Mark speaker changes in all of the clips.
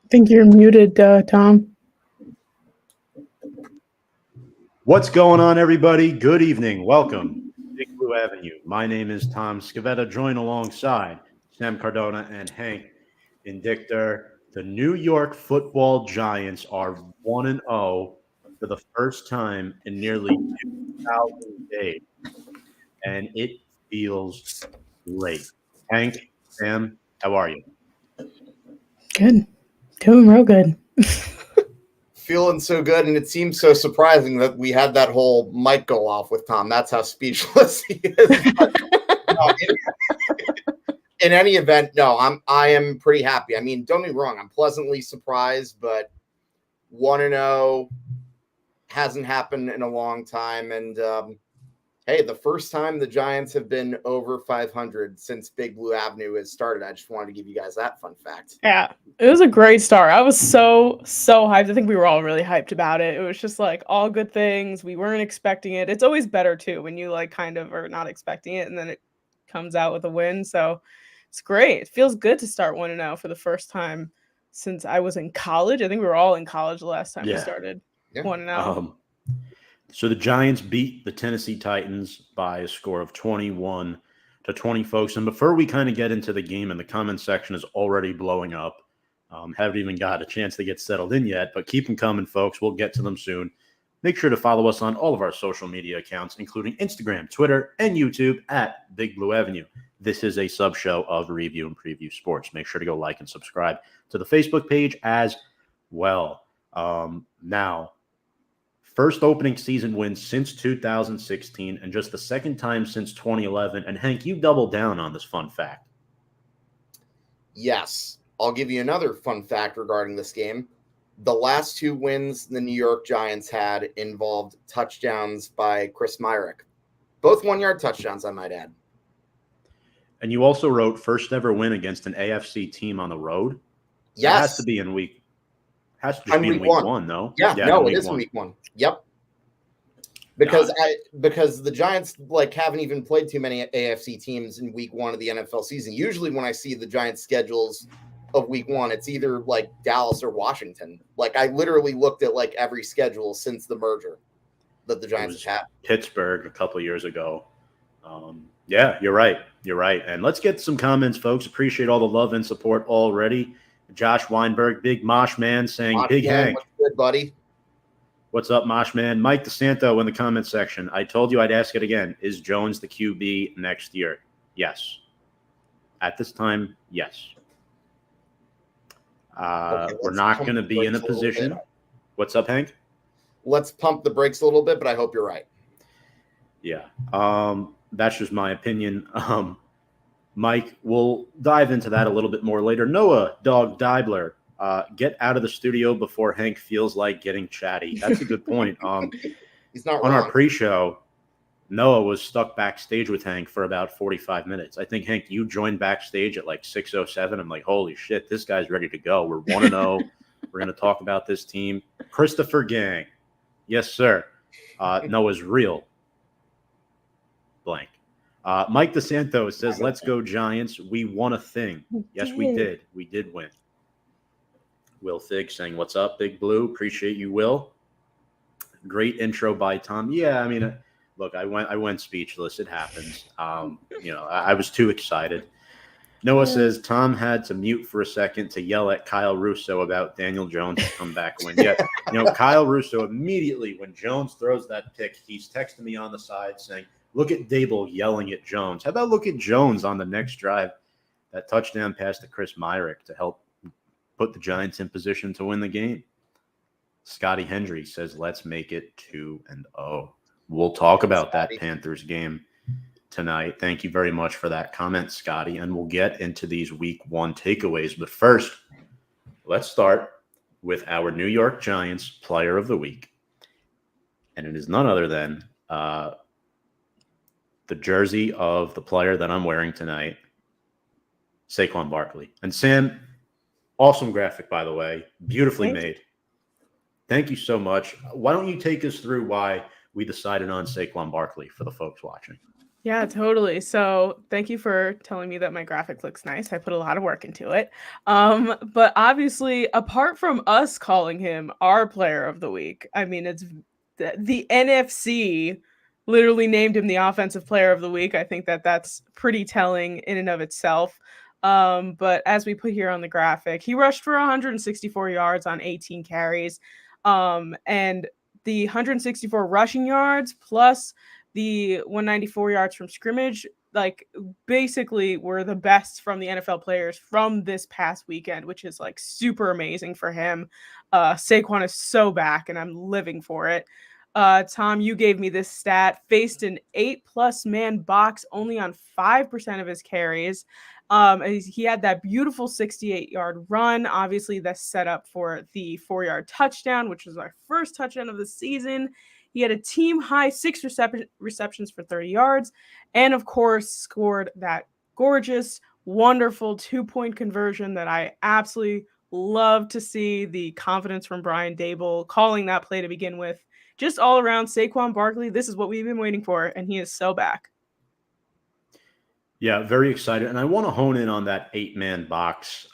Speaker 1: think you're muted, Tom.
Speaker 2: What's going on, everybody? Good evening. Welcome to Big Blue Avenue. My name is Tom Scavetta, joined alongside Sam Cardona and Hank Indictor. The New York Football Giants are 1-0 for the first time in nearly 2,000 days, and it feels great. Hank, Sam, how are you?
Speaker 1: Good. Doing real good.
Speaker 3: Feeling so good, and it seems so surprising that we had that whole mic go off with Tom. That's how speechless he is. No, in any event, no, I am pretty happy. I mean, don't get me wrong, I'm pleasantly surprised, but 1-0 hasn't happened in a long time, and hey, the first time the Giants have been over 500 since Big Blue Avenue has started. I just wanted to give you guys that fun fact.
Speaker 1: Yeah, it was a great start. I was so hyped. I think we were all really hyped about it. It was just like all good things. We weren't expecting it. It's always better too when you like kind of are not expecting it and then it comes out with a win. So it's great. It feels good to start 1-0 for the first time since I was in college. I think we were all in college the last time we started 1-0.
Speaker 2: So the Giants beat the Tennessee Titans by a score of 21-20, folks. And before we kind of get into the game, and the comment section is already blowing up, haven't even got a chance to get settled in yet, but keep them coming, folks. We'll get to them soon. Make sure to follow us on all of our social media accounts, including Instagram, Twitter, and YouTube at Big Blue Avenue. This is a sub-show of Review and Preview Sports. Make sure to go like and subscribe to the Facebook page as well. Now, first opening season win since 2016 and just the second time since 2011. And Hank, you doubled down on this fun fact.
Speaker 3: Yes. I'll give you another fun fact regarding this game. The last two wins the New York Giants had involved touchdowns by Chris Myrick. Both 1-yard touchdowns, I might add.
Speaker 2: And you also wrote first ever win against an AFC team on the road.
Speaker 3: Yes.
Speaker 2: It has to be in week. Has to just be in week one, though.
Speaker 3: Yeah, no, it is week one. Yep. Because the Giants haven't even played too many AFC teams in week one of the NFL season. Usually when I see the Giants schedules of week one, it's either like Dallas or Washington. I literally looked at every schedule since the merger that the Giants have had.
Speaker 2: Pittsburgh a couple years ago. Yeah, you're right. You're right. And let's get some comments, folks. Appreciate all the love and support already. Josh Weinberg, Big Mosh Man, saying, Big Hank.
Speaker 3: What's good, buddy?
Speaker 2: What's up, Mosh Man? Mike DeSanto in the comments section. I told you I'd ask it again. Is Jones the QB next year? Yes. At this time, yes. We're not going to be in a position. What's up, Hank?
Speaker 3: Let's pump the brakes a little bit, but I hope you're right.
Speaker 2: Yeah. That's just my opinion. Mike, we'll dive into that a little bit more later. Noah Dog Dibler, get out of the studio before Hank feels like getting chatty. That's a good point.
Speaker 3: He's not
Speaker 2: on
Speaker 3: wrong.
Speaker 2: Our pre-show, Noah was stuck backstage with Hank for about 45 minutes. I think, Hank, you joined backstage at 6:07. I'm like, holy shit, this guy's ready to go. We're 1-0. We're going to talk about this team. Christopher Gang. Yes, sir. Noah's real. Blank. Mike DeSanto says, let's go Giants. We won a thing. Yes, we did. We did win. Will Thig saying, what's up, Big Blue? Appreciate you, Will. Great intro by Tom. Yeah, I mean, look, I went speechless. It happens. I was too excited. Noah says, Tom had to mute for a second to yell at Kyle Russo about Daniel Jones' comeback win. Yet, Kyle Russo immediately, when Jones throws that pick, he's texting me on the side saying, look at Dable yelling at Jones. How about look at Jones on the next drive? That touchdown pass to Chris Myrick to help put the Giants in position to win the game. Scotty Hendry says, let's make it 2-0. We'll talk about that Panthers game tonight. Thank you very much for that comment, Scotty. And we'll get into these week one takeaways. But first, let's start with our New York Giants player of the week. And it is none other than the jersey of the player that I'm wearing tonight, Saquon Barkley. And Sam, awesome graphic, by the way. Beautifully made. Thank you so much. Why don't you take us through why we decided on Saquon Barkley for the folks watching?
Speaker 1: Yeah, totally. So thank you for telling me that my graphic looks nice. I put a lot of work into it. But obviously, apart from us calling him our player of the week, I mean, it's the NFC literally named him the offensive player of the week. I think that that's pretty telling in and of itself. But as we put here on the graphic, he rushed for 164 yards on 18 carries. And the 164 rushing yards plus the 194 yards from scrimmage, like basically were the best from the NFL players from this past weekend, which is like super amazing for him. Saquon is so back and I'm living for it. Tom, you gave me this stat, faced an 8+ man box only on 5% of his carries. He had that beautiful 68-yard run. Obviously, that's set up for the 4-yard touchdown, which was our first touchdown of the season. He had a team high 6 receptions for 30 yards, and of course, scored that gorgeous, wonderful 2-point conversion that I absolutely love to see. The confidence from Brian Dable calling that play to begin with. Just all around, Saquon Barkley, this is what we've been waiting for, and he is so back.
Speaker 2: Yeah, very excited. And I want to hone in on that 8-man box.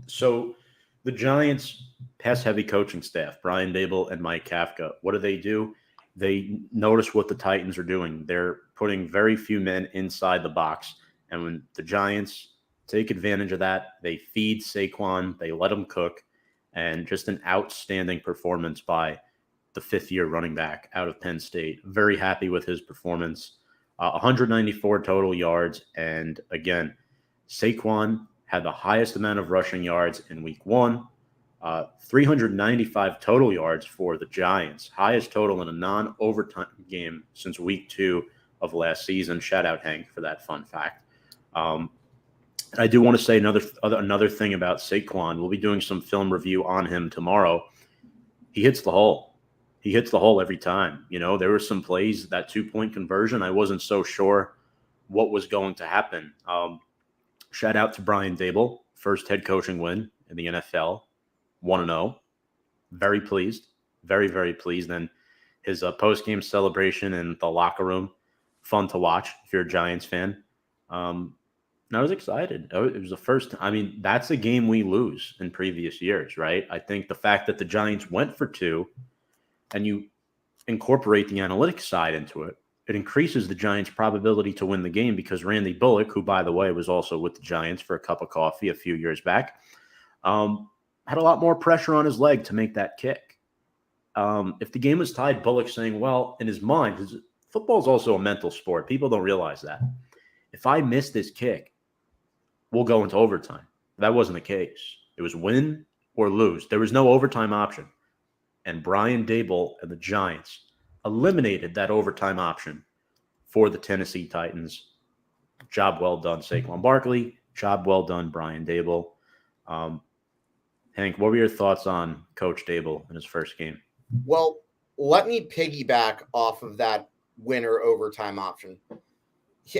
Speaker 2: So the Giants pass-heavy coaching staff, Brian Dable and Mike Kafka, what do? They notice what the Titans are doing. They're putting very few men inside the box. And when the Giants take advantage of that, they feed Saquon, they let him cook, and just an outstanding performance by the fifth-year running back out of Penn State. Very happy with his performance. 194 total yards. And again, Saquon had the highest amount of rushing yards in week 1. 395 total yards for the Giants, highest total in a non-overtime game since week 2 of last season. Shout out Hank for that fun fact. I do want to say another thing about Saquon. We'll be doing some film review on him tomorrow. He hits the hole. He hits the hole every time. You know, there were some plays, that 2-point conversion, I wasn't so sure what was going to happen. Shout out to Brian Dable, first head coaching win in the NFL. 1-0. Very pleased. Very, very pleased. And his post-game celebration in the locker room, fun to watch if you're a Giants fan. And I was excited. It was the first – I mean, that's a game we lose in previous years, right? I think the fact that the Giants went for 2 and you incorporate the analytics side into it, it increases the Giants' probability to win the game because Randy Bullock, who, by the way, was also with the Giants for a cup of coffee a few years back, had a lot more pressure on his leg to make that kick. If the game was tied, Bullock saying, well, in his mind, because football is also a mental sport. People don't realize that. If I miss this kick, we'll go into overtime. That wasn't the case. It was win or lose. There was no overtime option. And Brian Dable and the Giants eliminated that overtime option for the Tennessee Titans. Job well done, Saquon Barkley. Job well done, Brian Dable. Hank, what were your thoughts on Coach Dable in his first game?
Speaker 3: Well, let me piggyback off of that winner overtime option.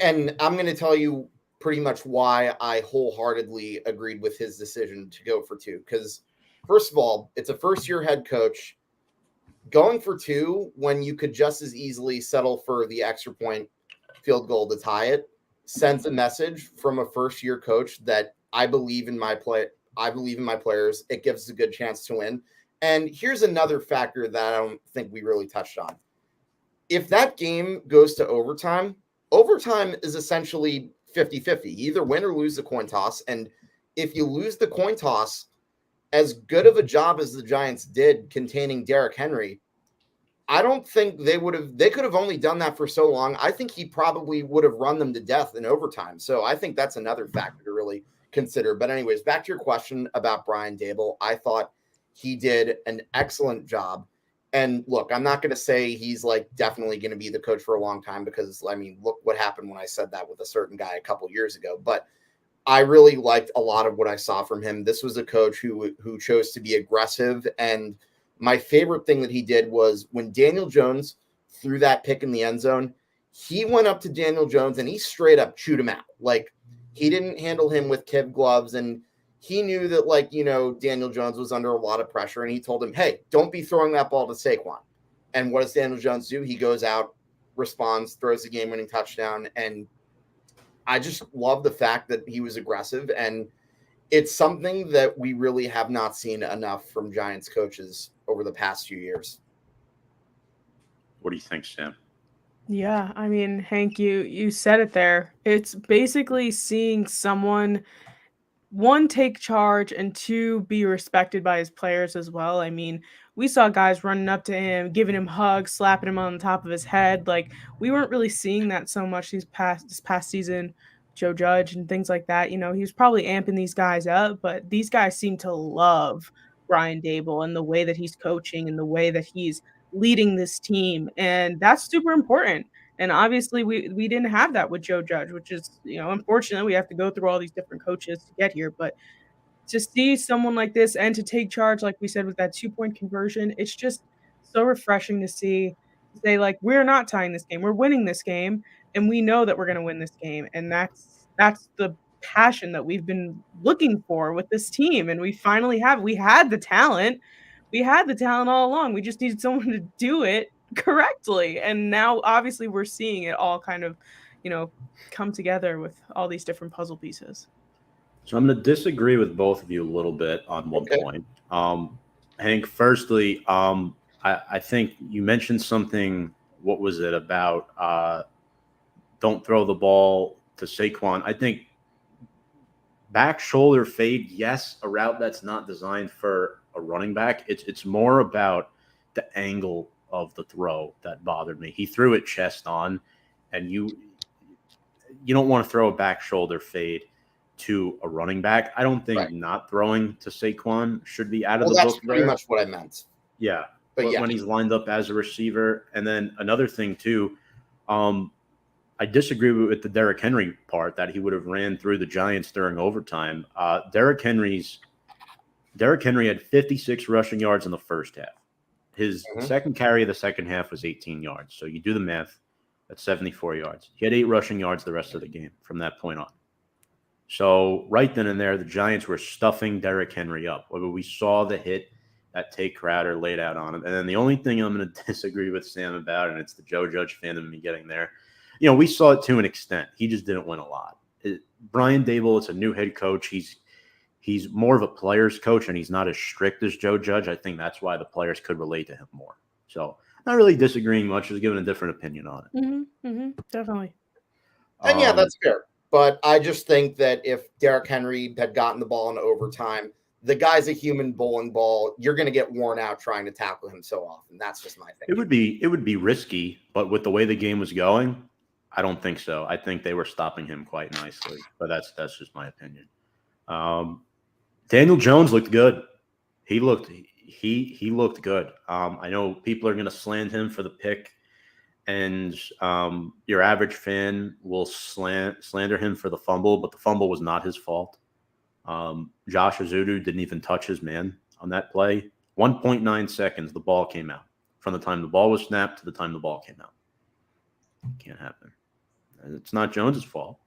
Speaker 3: And I'm going to tell you pretty much why I wholeheartedly agreed with his decision to go for 2. Because, first of all, it's a first-year head coach. Going for 2 when you could just as easily settle for the extra point field goal to tie it sends a message from a first-year coach that I believe in my play. I believe in my players. It gives us a good chance to win. And here's another factor that I don't think we really touched on. If that game goes to overtime, overtime is essentially 50-50. You either win or lose the coin toss. And if you lose the coin toss, as good of a job as the Giants did containing Derrick Henry, I don't think they could have only done that for so long. I think he probably would have run them to death in overtime. So I think that's another factor to really consider. But anyways, back to your question about Brian Dable. I thought he did an excellent job. And look, I'm not going to say he's like definitely going to be the coach for a long time because, I mean, look what happened when I said that with a certain guy a couple years ago. But I really liked a lot of what I saw from him. This was a coach who chose to be aggressive. And my favorite thing that he did was when Daniel Jones threw that pick in the end zone, he went up to Daniel Jones and he straight up chewed him out. Like, he didn't handle him with kid gloves, and he knew that, like, you know, Daniel Jones was under a lot of pressure, and he told him, hey, don't be throwing that ball to Saquon. And what does Daniel Jones do? He goes out responds, throws the game-winning touchdown, and I just love the fact that he was aggressive, and it's something that we really have not seen enough from Giants coaches over the past few years.
Speaker 2: What do you think, Sam?
Speaker 1: Yeah, I mean, Hank, you said it there. It's basically seeing someone, one, take charge, and two, be respected by his players as well. I mean, we saw guys running up to him, giving him hugs, slapping him on the top of his head. Like, we weren't really seeing that so much this past season. Joe Judge and things like that. He was probably amping these guys up, but these guys seem to love Brian Dable and the way that he's coaching and the way that he's leading this team. And that's super important. And obviously we didn't have that with Joe Judge, which is, unfortunately we have to go through all these different coaches to get here. But to see someone like this and to take charge, like we said, with that 2-point conversion, it's just so refreshing to see. To say, like, we're not tying this game, we're winning this game, and we know that we're going to win this game, and that's the passion that we've been looking for with this team, and we finally have. We had the talent all along. We just needed someone to do it correctly, and now obviously we're seeing it all kind of, come together with all these different puzzle pieces.
Speaker 2: So I'm going to disagree with both of you a little bit on one point. Hank, firstly, I think you mentioned something. What was it about? Don't throw the ball to Saquon. I think back shoulder fade, yes, a route that's not designed for a running back. It's more about the angle of the throw that bothered me. He threw it chest on, and you don't want to throw a back shoulder fade to a running back. I don't think not throwing to Saquon should be out of the book.
Speaker 3: That's pretty much what I meant.
Speaker 2: Yeah.
Speaker 3: But
Speaker 2: when he's lined up as a receiver. And then another thing too, I disagree with the Derrick Henry part that he would have ran through the Giants during overtime. Derrick Henry had 56 rushing yards in the first half. His second carry of the second half was 18 yards. So you do the math, that's 74 yards. He had 8 rushing yards the rest of the game from that point on. So right then and there, the Giants were stuffing Derrick Henry up. We saw the hit that Tate Crowder laid out on him. And then the only thing I'm going to disagree with Sam about, and it's the Joe Judge fan of me getting there, we saw it to an extent. He just didn't win a lot. Brian Dable is a new head coach. He's more of a player's coach, and he's not as strict as Joe Judge. I think that's why the players could relate to him more. So not really disagreeing much, just giving a different opinion on it.
Speaker 1: Definitely.
Speaker 3: And yeah, that's fair. But I just think that if Derrick Henry had gotten the ball in overtime, the guy's a human bowling ball. You're going to get worn out trying to tackle him so often. That's just my thing.
Speaker 2: It would be risky, but with the way the game was going, I don't think so. I think they were stopping him quite nicely, but that's just my opinion. Daniel Jones looked good. He looked good. I know people are going to slander him for the pick, and your average fan will slander him for the fumble, but the fumble was not his fault. Josh Azudu didn't even touch his man on that play. 1.9 seconds, the ball came out. From the time the ball was snapped to the time the ball came out. Can't happen. It's not Jones's fault.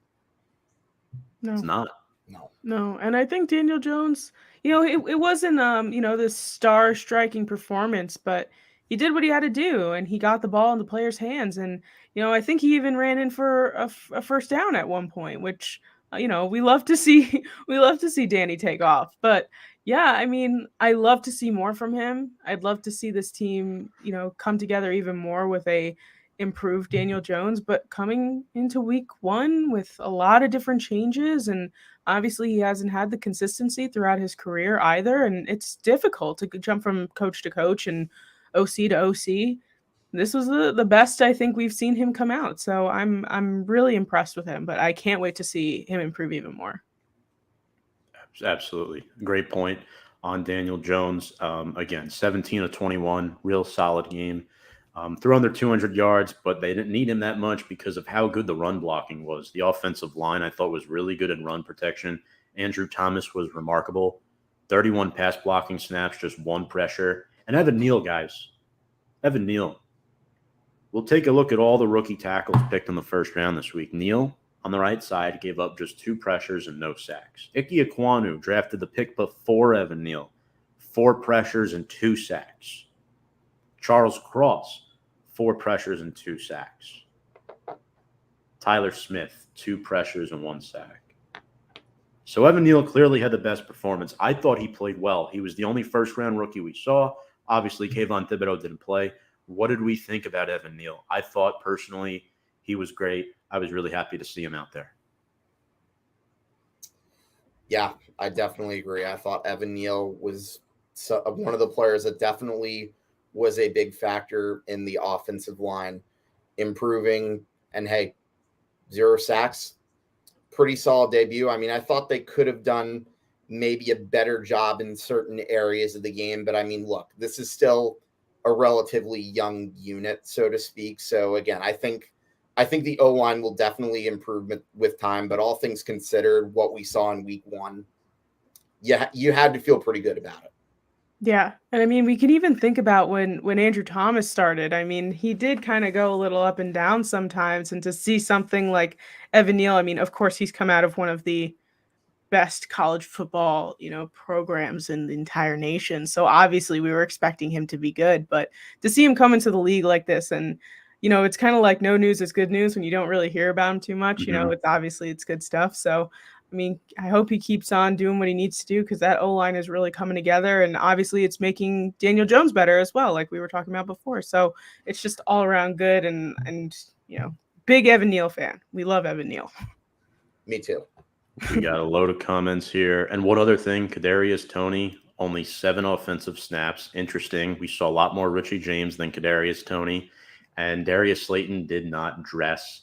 Speaker 1: No.
Speaker 2: It's not.
Speaker 1: No. And I think Daniel Jones, it wasn't, this star-striking performance, but he did what he had to do, and he got the ball in the players' hands. And, I think he even ran in for a first down at one point, which, we love to see. We love to see Danny take off. But, yeah, I mean, I love to see more from him. I'd love to see this team, come together even more with a improved Daniel Jones. But coming into week 1 with a lot of different changes, and obviously he hasn't had the consistency throughout his career either. And it's difficult to jump from coach to coach and OC to OC. This was the best I think we've seen him come out. So I'm really impressed with him, but I can't wait to see him improve even more.
Speaker 2: Absolutely. Great point on Daniel Jones. Again, 17 of 21, real solid game. Threw under 200 yards, but they didn't need him that much because of how good the run blocking was. The offensive line, I thought, was really good in run protection. Andrew Thomas was remarkable. 31 pass blocking snaps, just 1 pressure. And Evan Neal, guys. Evan Neal. We'll take a look at all the rookie tackles picked in the first round this week. Neal, on the right side, gave up just 2 pressures and no sacks. Ike Ekwonu drafted the pick before Evan Neal. 4 pressures and 2 sacks. Charles Cross, 4 pressures and 2 sacks. Tyler Smith, 2 pressures and 1 sack. So Evan Neal clearly had the best performance. I thought he played well. He was the only first-round rookie we saw. Obviously, Kayvon Thibodeau didn't play. What did we think about Evan Neal? I thought personally he was great. I was really happy to see him out there.
Speaker 3: Yeah, I definitely agree. I thought Evan Neal was one of the players that definitely was a big factor in the offensive line improving. And hey, 0 sacks, pretty solid debut. I mean, I thought they could have done maybe a better job in certain areas of the game, but I mean, look, this is still a relatively young unit, so to speak. So again, I think the O-line will definitely improve with time, but all things considered, what we saw in week 1, you had to feel pretty good about it.
Speaker 1: Yeah. And I mean, we can even think about when Andrew Thomas started. I mean, he did kind of go a little up and down sometimes. And to see something like Evan Neal, I mean, of course, he's come out of one of the best college football, programs in the entire nation. So obviously we were expecting him to be good, but to see him come into the league like this, and it's kind of like no news is good news when you don't really hear about him too much. It's good stuff. So I mean, I hope he keeps on doing what he needs to do, because that O-line is really coming together, and obviously it's making Daniel Jones better as well, like we were talking about before. So it's just all around good, and big Evan Neal fan. We love Evan Neal.
Speaker 3: Me too.
Speaker 2: We got a load of comments here. And one other thing, Kadarius Toney, only 7 offensive snaps. Interesting. We saw a lot more Richie James than Kadarius Toney, and Darius Slayton did not dress.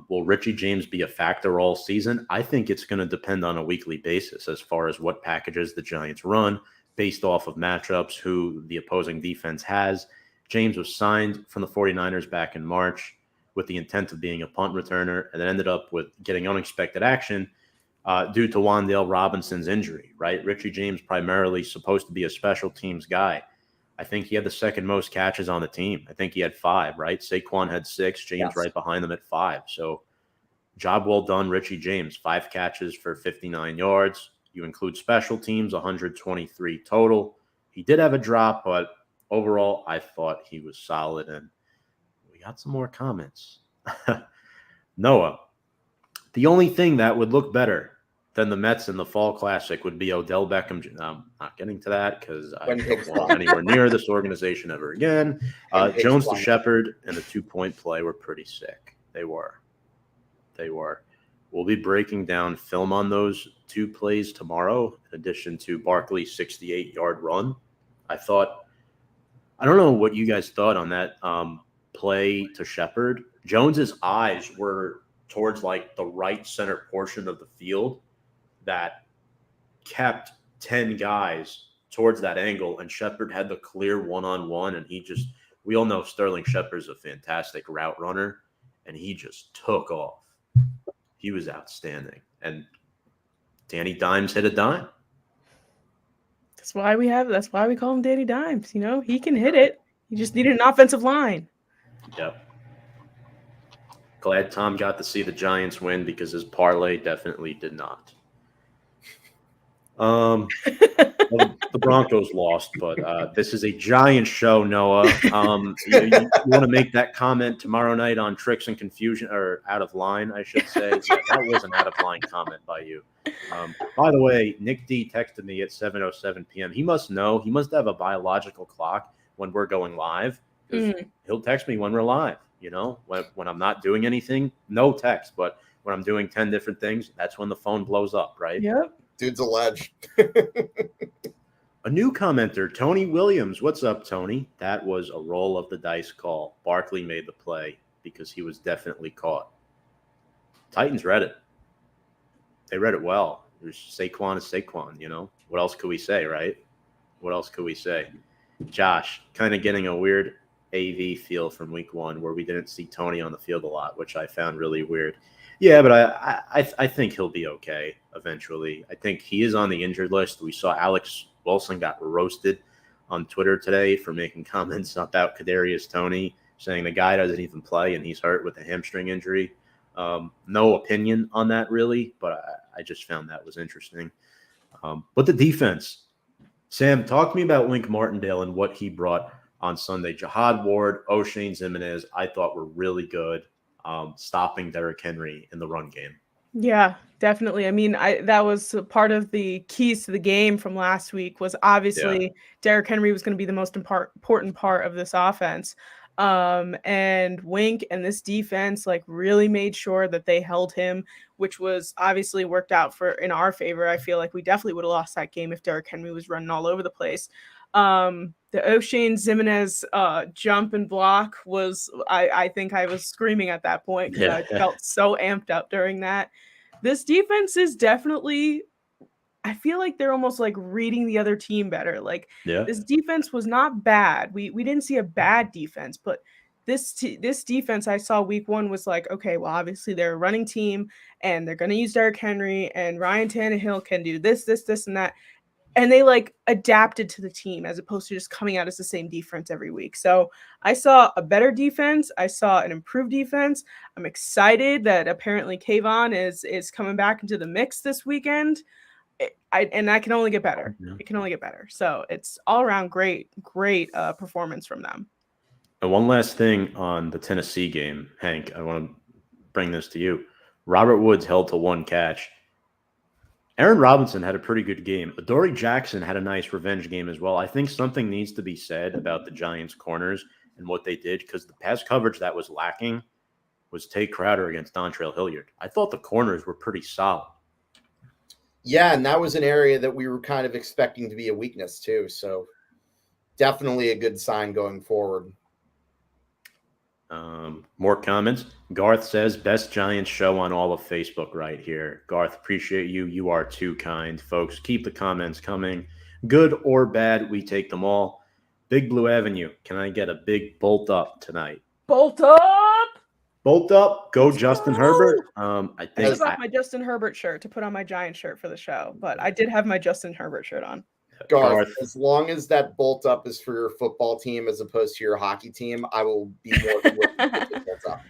Speaker 2: Will Richie James be a factor all season? I think it's going to depend on a weekly basis as far as what packages the Giants run based off of matchups, who the opposing defense has. James was signed from the 49ers back in March with the intent of being a punt returner, and then ended up with getting unexpected action due to Wan'Dale Robinson's injury, right? Richie James primarily supposed to be a special teams guy. I think he had the second most catches on the team. I think he had 5, right? Saquon had 6, James right behind them at 5. So job well done, Richie James. 5 catches for 59 yards. You include special teams, 123 total. He did have a drop, but overall, I thought he was solid. And we got some more comments. Noah, the only thing that would look better than the Mets in the Fall Classic would be Odell Beckham. I'm not getting to that because I don't want anywhere near this organization ever again. Jones to Shepard and the 2-point play were pretty sick. They were. We'll be breaking down film on those 2 plays tomorrow, in addition to Barkley's 68-yard run. I don't know what you guys thought on that play to Shepard. Jones's eyes were towards like the right center portion of the field that kept 10 guys towards that angle, and Shepard had the clear one-on-one, and we all know Sterling Shepard's a fantastic route runner, and he just took off. He was outstanding. And Danny Dimes hit a dime.
Speaker 1: That's why we call him Danny Dimes. He can hit it. He just needed an offensive line.
Speaker 2: Yep. Glad Tom got to see the Giants win, because his parlay definitely did not. Well, the Broncos lost, but this is a Giant show, Noah. You want to make that comment tomorrow night on Tricks and Confusion, or Out of Line, I should say. Yeah, that was an out of line comment by you. By the way, Nick D texted me at 7:07 p.m. He must know. He must have a biological clock when we're going live, because he'll text me when we're live. When I'm not doing anything, no text. But when I'm doing 10 different things, that's when the phone blows up, right?
Speaker 1: Yep.
Speaker 3: Dude's a ledge.
Speaker 2: A new commenter, Tony Williams. What's up, Tony? That was a roll of the dice call. Barkley made the play because he was definitely caught. Titans read it. They read it well. Saquon is Saquon, What else could we say, right? What else could we say? Josh, kind of getting a weird AV feel from week 1 where we didn't see Tony on the field a lot, which I found really weird. Yeah, but I think he'll be okay eventually. I think he is on the injured list. We saw Alex Wilson got roasted on Twitter today for making comments about Kadarius Toney, saying the guy doesn't even play and he's hurt with a hamstring injury. No opinion on that really, but I just found that was interesting. But the defense, Sam, talk to me about Wink Martindale and what he brought. on Sunday. Jihad Ward, O'Shane Zimenez, I thought were really good, stopping Derrick Henry in the run game.
Speaker 1: Yeah, definitely. I mean, that was part of the keys to the game from last week was obviously Derrick Henry was going to be the most important part of this offense. And Wink and this defense like really made sure that they held him, which was obviously worked out in our favor. I feel like we definitely would have lost that game if Derrick Henry was running all over the place. The O'Shane Zimenez jump and block was I think I was screaming at that point because I felt so amped up during that. This defense is definitely, I feel like they're almost like reading the other team better. Like this defense was not bad. We didn't see a bad defense, but this defense I saw week 1 was like, okay, well, obviously they're a running team and they're going to use Derrick Henry and Ryan Tannehill can do this, and that. And they like adapted to the team as opposed to just coming out as the same defense every week. So I saw a better defense. I saw an improved defense. I'm excited that apparently Kayvon is coming back into the mix this weekend. And that can only get better. It can only get better. So it's all around great performance from them.
Speaker 2: And one last thing on the Tennessee game, Hank, I want to bring this to you. Robert Woods held to 1 catch. Aaron Robinson had a pretty good game. Adoree Jackson had a nice revenge game as well. I think something needs to be said about the Giants' corners and what they did because the pass coverage that was lacking was Tate Crowder against Dontrell Hilliard. I thought the corners were pretty solid.
Speaker 3: Yeah, and that was an area that we were kind of expecting to be a weakness too. So definitely a good sign going forward.
Speaker 2: More comments. Garth says, best Giants show on all of Facebook right here. Garth, appreciate you. You are too kind. Folks, keep the comments coming. Good or bad, we take them all. Big Blue Avenue, can I get a big bolt up tonight?
Speaker 1: Bolt up!
Speaker 2: Bolt up. Go Justin Herbert. I think
Speaker 1: I took off my Justin Herbert shirt to put on my Giant shirt for the show, but I did have my Justin Herbert shirt on.
Speaker 3: Garth, as long as that bolt up is for your football team as opposed to your hockey team, I will be more than willing to put bolt up.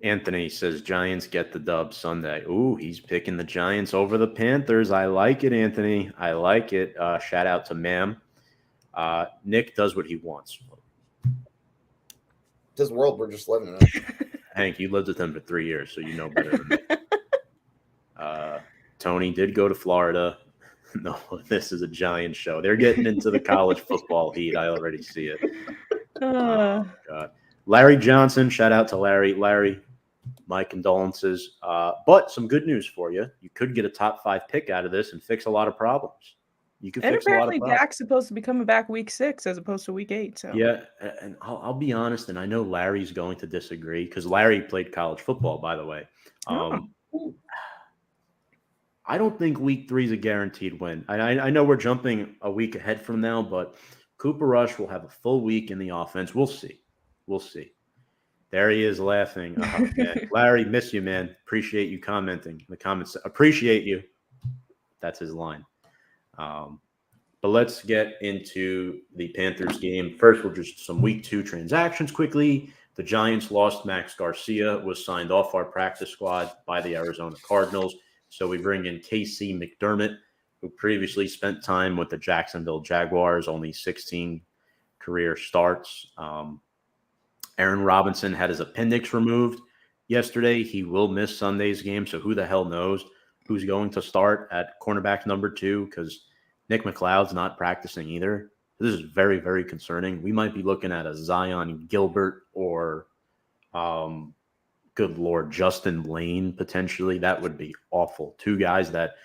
Speaker 2: Anthony says Giants get the dub Sunday. Ooh, he's picking the Giants over the Panthers. I like it, Anthony. I like it. Shout out to Ma'am. Nick does what he wants.
Speaker 3: This world we're just living in.
Speaker 2: Hank, you lived with him for 3 years, so you know better than me. Tony did go to Florida. No, this is a Giants show. They're getting into the college football heat. I already see it. Oh, God. Larry Johnson, shout out to Larry. Larry, my condolences. But some good news for you. You could get a top 5 pick out of this and fix a lot of problems. You could fix a lot of problems.
Speaker 1: And apparently Dak's supposed to be coming back week 6 as opposed to week 8. So
Speaker 2: yeah, and I'll be honest, and I know Larry's going to disagree because Larry played college football, by the way. I don't think week 3 is a guaranteed win. I know we're jumping a week ahead from now, but Cooper Rush will have a full week in the offense. We'll see. We'll see. There he is laughing. Oh, man. Larry, miss you, man. Appreciate you commenting in the comments. Appreciate you. That's his line. But let's get into the Panthers game. First, we'll just some week 2 transactions quickly. The Giants lost Max Garcia, was signed off our practice squad by the Arizona Cardinals. So we bring in Casey McDermott, who previously spent time with the Jacksonville Jaguars, only 16 career starts. Aaron Robinson had his appendix removed yesterday. He will miss Sunday's game, so who the hell knows who's going to start at cornerback number 2 because Nick McLeod's not practicing either. This is very, very concerning. We might be looking at a Zion Gilbert or good Lord, Justin Lane, potentially. That would be awful. 2 guys that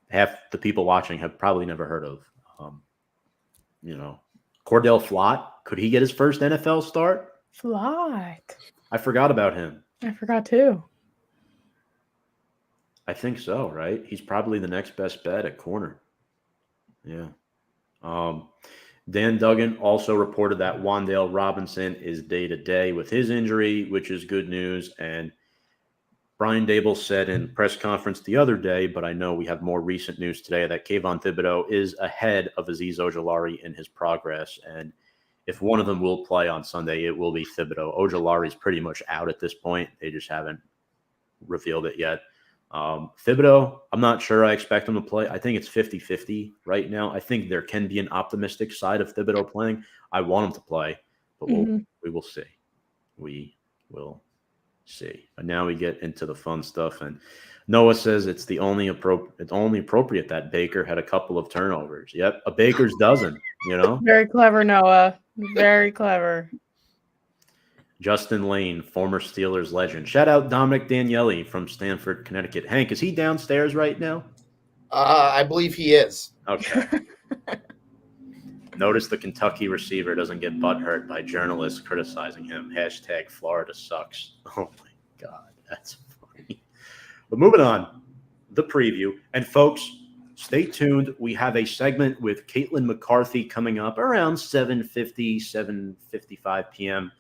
Speaker 2: half the people watching have probably never heard of. Cordell Flott, could he get his first NFL start?
Speaker 1: Flott.
Speaker 2: I forgot about him.
Speaker 1: I forgot too.
Speaker 2: I think so, right? He's probably the next best bet at corner. Yeah. Dan Duggan also reported that Wan'Dale Robinson is day-to-day with his injury, which is good news. And Brian Dable said in press conference the other day, but I know we have more recent news today, that Kayvon Thibodeau is ahead of Azeez Ojulari in his progress. And if one of them will play on Sunday, it will be Thibodeau. Ojulari is pretty much out at this point. They just haven't revealed it yet. Thibodeau, I'm not sure I expect him to play. I think it's 50-50 right now. I think there can be an optimistic side of Thibodeau playing. I want him to play, but we will see. We will see. And now we get into the fun stuff. And Noah says it's only appropriate that Baker had a couple of turnovers. Yep, a Baker's dozen, you know?
Speaker 1: Very clever, Noah. Very clever.
Speaker 2: Justin Lane, former Steelers legend. Shout out Dominic Daniele from Stamford, Connecticut. Hank, is he downstairs right now?
Speaker 3: I believe he is.
Speaker 2: Okay. Notice the Kentucky receiver doesn't get butthurt by journalists criticizing him. # Florida sucks. Oh my God, that's funny. But moving on, the preview. And folks, stay tuned. We have a segment with Caitlin McCarthy coming up around 7:50, 7:55 p.m.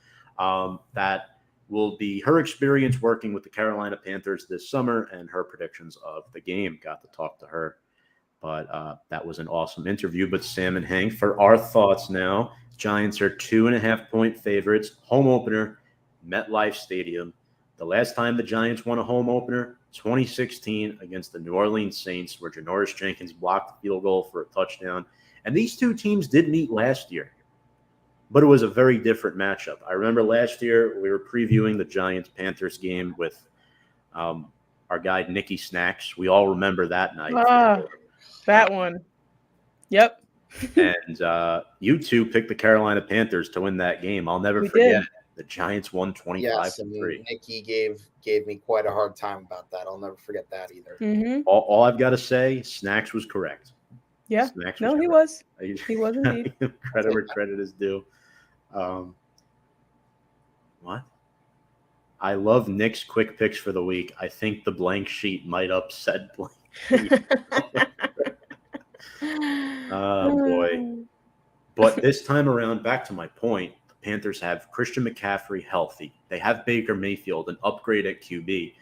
Speaker 2: That will be her experience working with the Carolina Panthers this summer and her predictions of the game. Got to talk to her. But that was an awesome interview. But Sam and Hank, for our thoughts now, Giants are 2.5-point favorites. Home opener, MetLife Stadium. The last time the Giants won a home opener, 2016 against the New Orleans Saints, where Janoris Jenkins blocked the field goal for a touchdown. And these two teams did meet last year, but it was a very different matchup. I remember last year we were previewing the Giants-Panthers game with our guy Nicky Snacks. We all remember that night.
Speaker 1: That one. Yep.
Speaker 2: And you two picked the Carolina Panthers to win that game. I'll never forget. The Giants won 25-3.
Speaker 3: Nicky gave me quite a hard time about that. I'll never forget that either.
Speaker 1: Mm-hmm.
Speaker 2: All I've got to say, Snacks was correct.
Speaker 1: Yeah.
Speaker 2: Snacks
Speaker 1: was
Speaker 2: correct.
Speaker 1: He was. He was indeed.
Speaker 2: Credit where credit is due. What? I love Nick's quick picks for the week. I think the blank sheet might upset blank. Oh, boy. But this time around, back to my point, the Panthers have Christian McCaffrey healthy. They have Baker Mayfield, an upgrade at QB.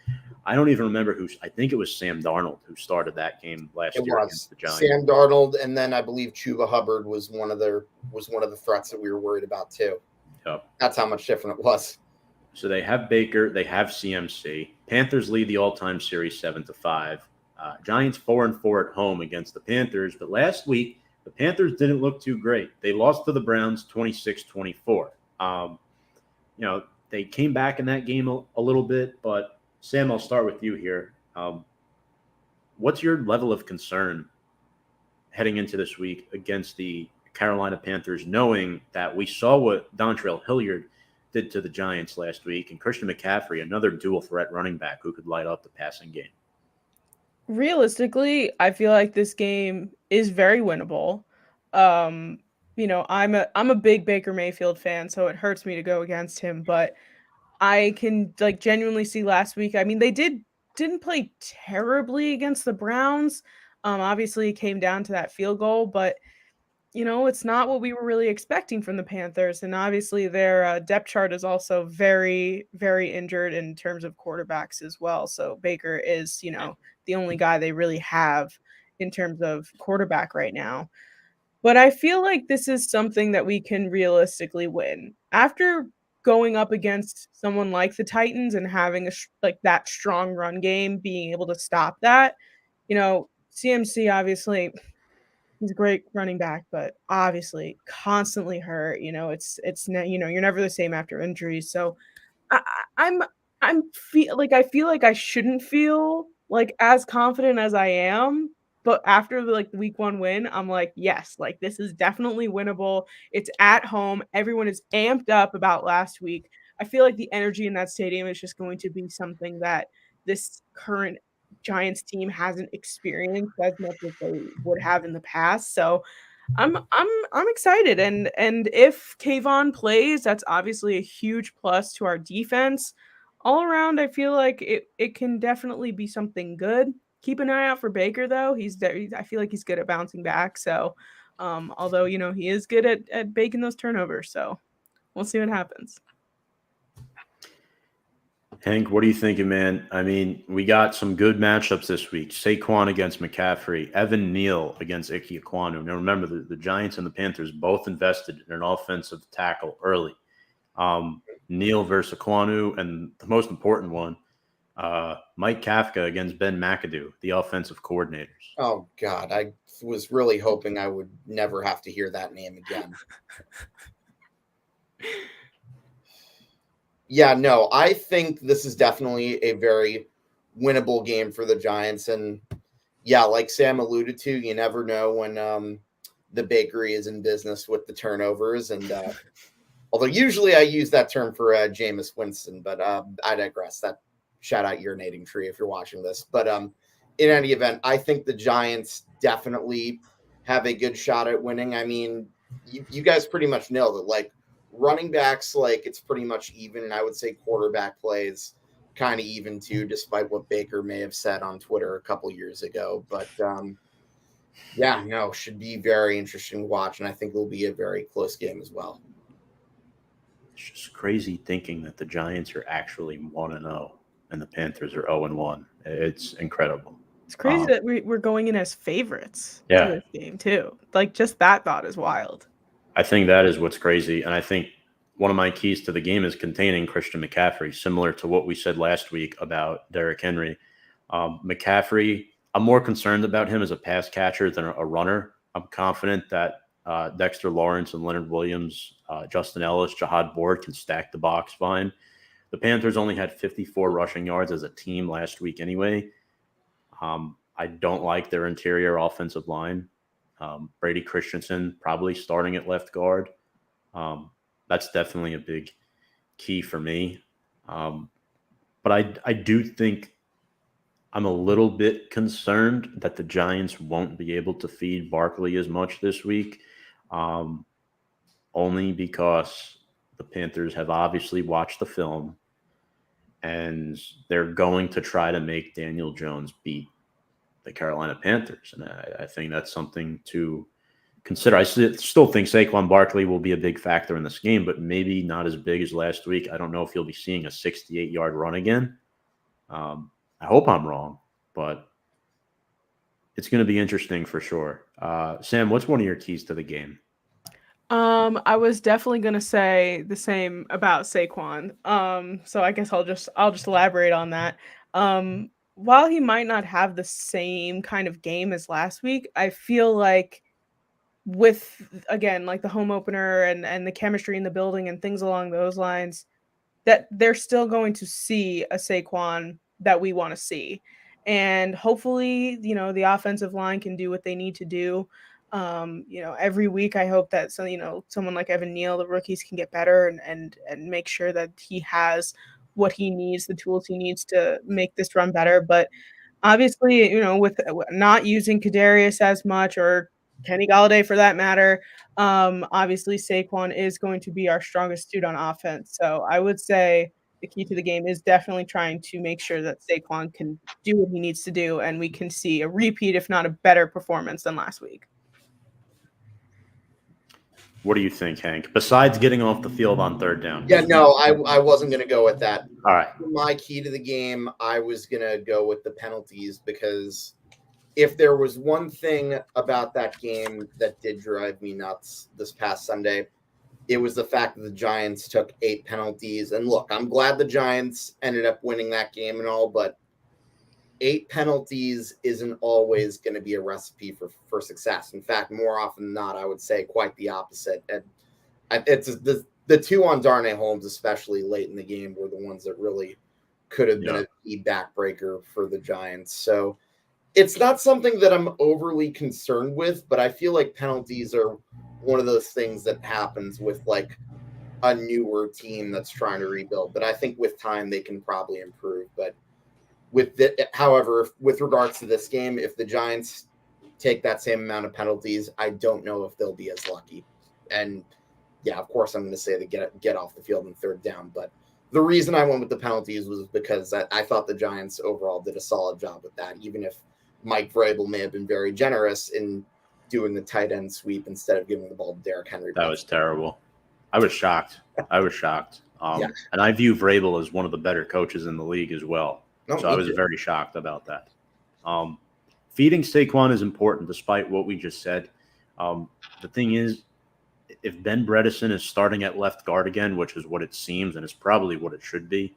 Speaker 2: I don't even remember I think it was Sam Darnold who started that game last year against the Giants.
Speaker 3: Sam Darnold, and then I believe Chuba Hubbard was one of the threats that we were worried about too.
Speaker 2: Yep.
Speaker 3: That's how much different it was.
Speaker 2: So they have Baker, they have CMC. Panthers lead the all-time series 7-5. Giants 4-4 at home against the Panthers, but last week the Panthers didn't look too great. They lost to the Browns 26-24. They came back in that game a little bit, but Sam, I'll start with you here. What's your level of concern heading into this week against the Carolina Panthers, knowing that we saw what Dontrell Hilliard did to the Giants last week, and Christian McCaffrey, another dual threat running back who could light up the passing game?
Speaker 1: Realistically, I feel like this game is very winnable. I'm a big Baker Mayfield fan, so it hurts me to go against him, but I can genuinely see last week. I mean, they didn't play terribly against the Browns. Obviously it came down to that field goal, but it's not what we were really expecting from the Panthers. And obviously their depth chart is also very, very injured in terms of quarterbacks as well. So Baker is, the only guy they really have in terms of quarterback right now. But I feel like this is something that we can realistically win. After going up against someone like the Titans and having that strong run game, being able to stop that, CMC, obviously, he's a great running back, but obviously constantly hurt. It's you're never the same after injuries. So I feel like I shouldn't feel as confident as I am. But after the week 1 win, I'm like, yes, this is definitely winnable. It's at home. Everyone is amped up about last week. I feel like the energy in that stadium is just going to be something that this current Giants team hasn't experienced as much as they would have in the past. So I'm excited. And if Kayvon plays, that's obviously a huge plus to our defense. All around, I feel like it can definitely be something good. Keep an eye out for Baker, though. I feel like he's good at bouncing back. So, although, he is good at baking those turnovers. So we'll see what happens.
Speaker 2: Hank, what are you thinking, man? I mean, we got some good matchups this week. Saquon against McCaffrey, Evan Neal against Ike Ekwonu. Now, remember, the Giants and the Panthers both invested in an offensive tackle early. Neal versus Ekwonu, and the most important one, Mike Kafka against Ben McAdoo, the offensive coordinators.
Speaker 3: Oh, God. I was really hoping I would never have to hear that name again. Yeah, no, I think this is definitely a very winnable game for the Giants. And yeah, like Sam alluded to, you never know when the bakery is in business with the turnovers. And although usually I use that term for Jameis Winston, but I digress. That shout out urinating tree if you're watching this. But in any event, I think the Giants definitely have a good shot at winning. I mean, you guys pretty much nailed it. Like running backs, like it's pretty much even. And I would say quarterback plays kind of even too, despite what Baker may have said on Twitter a couple years ago. But yeah, no, should be very interesting to watch. And I think it'll be a very close game as well.
Speaker 2: It's just crazy thinking that the Giants are actually 1-0 and the Panthers are 0-1. It's incredible.
Speaker 1: It's crazy that we're going in as favorites
Speaker 2: Yeah.
Speaker 1: to this game too. Like just that thought is wild.
Speaker 2: I think that is what's crazy. And I think one of my keys to the game is containing Christian McCaffrey, similar to what we said last week about Derrick Henry. McCaffrey, I'm more concerned about him as a pass catcher than a runner. I'm confident that Dexter Lawrence and Leonard Williams, Justin Ellis, Jahad Board can stack the box fine. The Panthers only had 54 rushing yards as a team last week anyway. I don't like their interior offensive line. Brady Christensen probably starting at left guard. That's definitely a big key for me. But I do think I'm a little bit concerned that the Giants won't be able to feed Barkley as much this week, only because the Panthers have obviously watched the film and they're going to try to make Daniel Jones beat the Carolina Panthers. And I think that's something to consider. I still think Saquon Barkley will be a big factor in this game, but maybe not as big as last week. I don't know if you'll be seeing a 68-yard run again. I hope I'm wrong, but it's going to be interesting for sure. Sam, what's one of your keys to the game?
Speaker 1: I was definitely gonna say the same about Saquon. So I guess I'll just elaborate on that. While he might not have the same kind of game as last week, I feel like with again like the home opener and the chemistry in the building and things along those lines, that they're still going to see a Saquon that we want to see. And hopefully, the offensive line can do what they need to do. Every week I hope that someone like Evan Neal, the rookies, can get better and make sure that he has what he needs, the tools he needs to make this run better. But obviously, with not using Kadarius as much or Kenny Galladay for that matter, obviously Saquon is going to be our strongest suit on offense. So I would say the key to the game is definitely trying to make sure that Saquon can do what he needs to do and we can see a repeat, if not a better performance than last week.
Speaker 2: What do you think, Hank? Besides getting off the field on third down.
Speaker 3: Yeah, no, I wasn't going to go with that.
Speaker 2: All right.
Speaker 3: My key to the game, I was going to go with the penalties because if there was one thing about that game that did drive me nuts this past Sunday, it was the fact that the Giants took 8 penalties. And look, I'm glad the Giants ended up winning that game and all, but 8 penalties isn't always going to be a recipe for success. In fact, more often than not, I would say quite the opposite. And it's the 2 on Darnay Holmes, especially late in the game, were the ones that really could have been a key backbreaker for the Giants. So it's not something that I'm overly concerned with, but I feel like penalties are one of those things that happens with like a newer team that's trying to rebuild. But I think with time they can probably improve. But however, with regards to this game, if the Giants take that same amount of penalties, I don't know if they'll be as lucky. And yeah, of course, I'm going to say to get off the field in third down. But the reason I went with the penalties was because I thought the Giants overall did a solid job with that, even if Mike Vrabel may have been very generous in doing the tight end sweep instead of giving the ball to Derrick Henry.
Speaker 2: That was terrible. I was shocked.
Speaker 3: Yeah.
Speaker 2: And I view Vrabel as one of the better coaches in the league as well. So I was very shocked about that. Feeding Saquon is important, despite what we just said. The thing is, if Ben Bredesen is starting at left guard again, which is what it seems, and it's probably what it should be,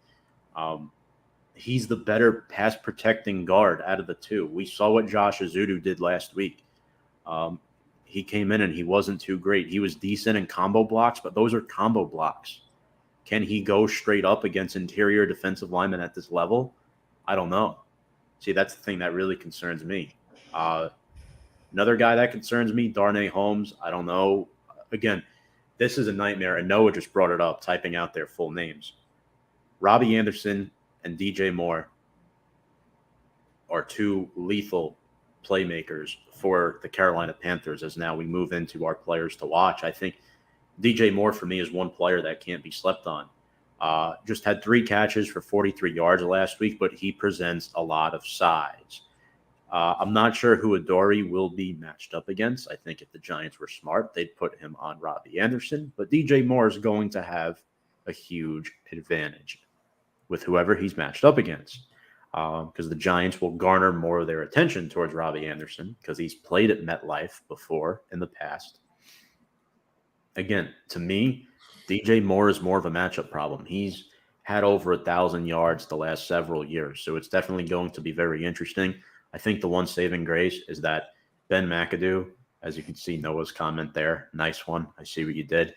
Speaker 2: he's the better pass protecting guard out of the two. We saw what Josh Azudu did last week. He came in and he wasn't too great. He was decent in combo blocks, but those are combo blocks. Can he go straight up against interior defensive linemen at this level? I don't know. See, that's the thing that really concerns me. Another guy that concerns me, Darnay Holmes. I don't know. Again, this is a nightmare, and Noah just brought it up, typing out their full names. Robbie Anderson and DJ Moore are two lethal playmakers for the Carolina Panthers as now we move into our players to watch. I think DJ Moore, for me, is one player that can't be slept on. Just had 3 catches for 43 yards last week, but he presents a lot of size. I'm not sure who Adoree will be matched up against. I think if the Giants were smart, they'd put him on Robbie Anderson. But DJ Moore is going to have a huge advantage with whoever he's matched up against, because the Giants will garner more of their attention towards Robbie Anderson because he's played at MetLife before in the past. Again, to me, DJ Moore is more of a matchup problem. He's had over 1,000 yards the last several years, so it's definitely going to be very interesting. I think the one saving grace is that Ben McAdoo, as you can see Noah's comment there, nice one, I see what you did,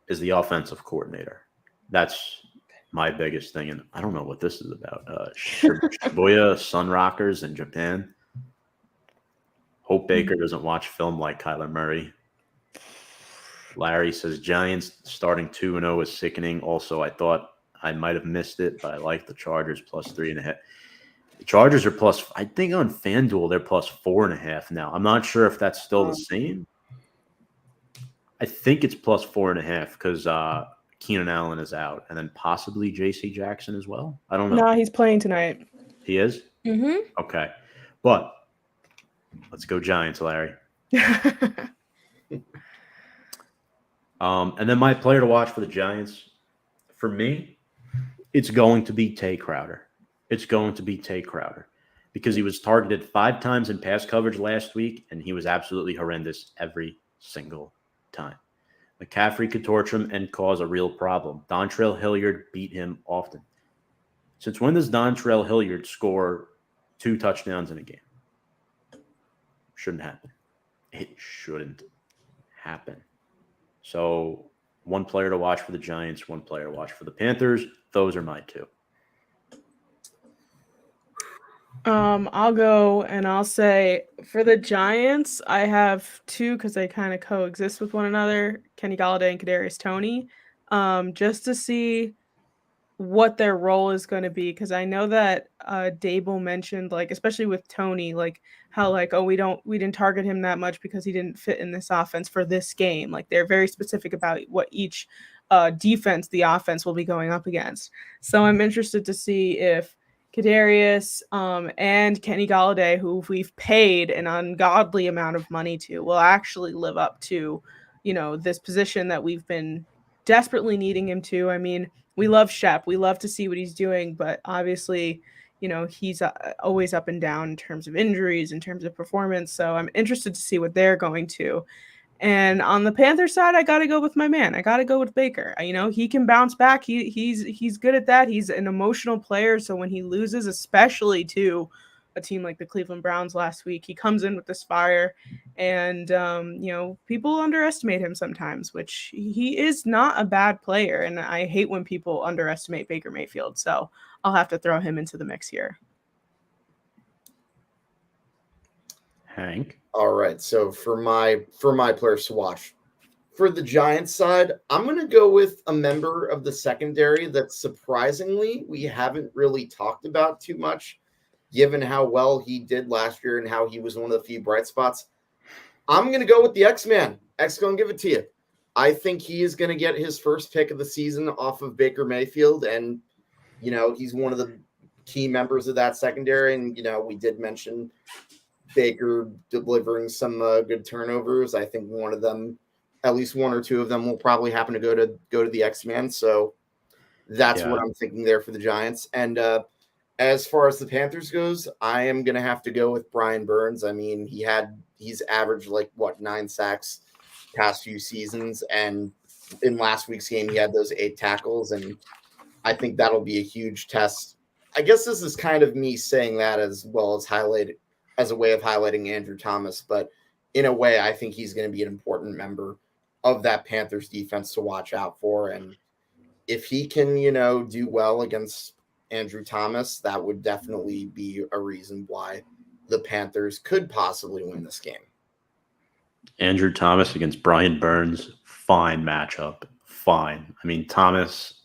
Speaker 2: is the offensive coordinator. That's my biggest thing, and I don't know what this is about. Shibuya Sun Rockers in Japan. Hope Baker doesn't watch film like Kyler Murray. Larry says Giants starting 2-0 is sickening. Also, I thought I might have missed it, but I like the Chargers plus 3.5. The Chargers are plus, I think on FanDuel, they're plus 4.5 now. I'm not sure if that's still the same. I think it's plus 4.5 because Keenan Allen is out, and then possibly J.C. Jackson as well. I don't know.
Speaker 1: No, he's playing tonight.
Speaker 2: He is?
Speaker 1: Mm-hmm.
Speaker 2: Okay. But let's go Giants, Larry. And then my player to watch for the Giants, for me, it's going to be Tay Crowder. It's going to be Tay Crowder because he was targeted 5 times in pass coverage last week, and he was absolutely horrendous every single time. McCaffrey could torch him and cause a real problem. Dontrell Hilliard beat him often. Since when does Dontrell Hilliard score 2 touchdowns in a game? Shouldn't happen. It shouldn't happen. So one player to watch for the Giants, one player to watch for the Panthers. Those are my 2.
Speaker 1: I'll go and I'll say for the Giants, I have 2 because they kind of coexist with one another, Kenny Golladay and Kadarius Toney, just to see what their role is going to be, because I know that Dable mentioned, like, especially with Toney, like how like, oh, we didn't target him that much because he didn't fit in this offense for this game. Like they're very specific about what each defense the offense will be going up against. So I'm interested to see if Kadarius and Kenny Golladay, who we've paid an ungodly amount of money to, will actually live up to, this position that we've been desperately needing him to. I mean, we love Shep. We love to see what he's doing, but obviously, he's always up and down in terms of injuries, in terms of performance. So I'm interested to see what they're going to. And on the Panthers side, I got to go with my man. I got to go with Baker. He can bounce back. He's good at that. He's an emotional player. So when he loses, especially to a team like the Cleveland Browns last week, he comes in with this fire. And, people underestimate him sometimes, which he is not a bad player. And I hate when people underestimate Baker Mayfield. So I'll have to throw him into the mix here.
Speaker 2: Hank?
Speaker 3: All right, so for my players to watch, for the Giants side, I'm going to go with a member of the secondary that surprisingly we haven't really talked about too much, given how well he did last year and how he was one of the few bright spots. I'm going to go with the X-Man. X going to give it to you. I think he is going to get his first pick of the season off of Baker Mayfield, and, he's one of the key members of that secondary, and, we did mention Baker delivering some good turnovers. I think one of them, at least 1 or 2 of them, will probably happen to go to the X-Man. So that's what I'm thinking there for the Giants. And as far as the Panthers goes, I am going to have to go with Brian Burns. I mean, he's averaged 9 sacks past few seasons, and in last week's game he had those 8 tackles, and I think that'll be a huge test. I guess this is kind of me saying that as well as as a way of highlighting Andrew Thomas, but in a way, I think he's going to be an important member of that Panthers defense to watch out for. And if he can, do well against Andrew Thomas, that would definitely be a reason why the Panthers could possibly win this game.
Speaker 2: Andrew Thomas against Brian Burns, fine matchup. Fine. I mean, Thomas,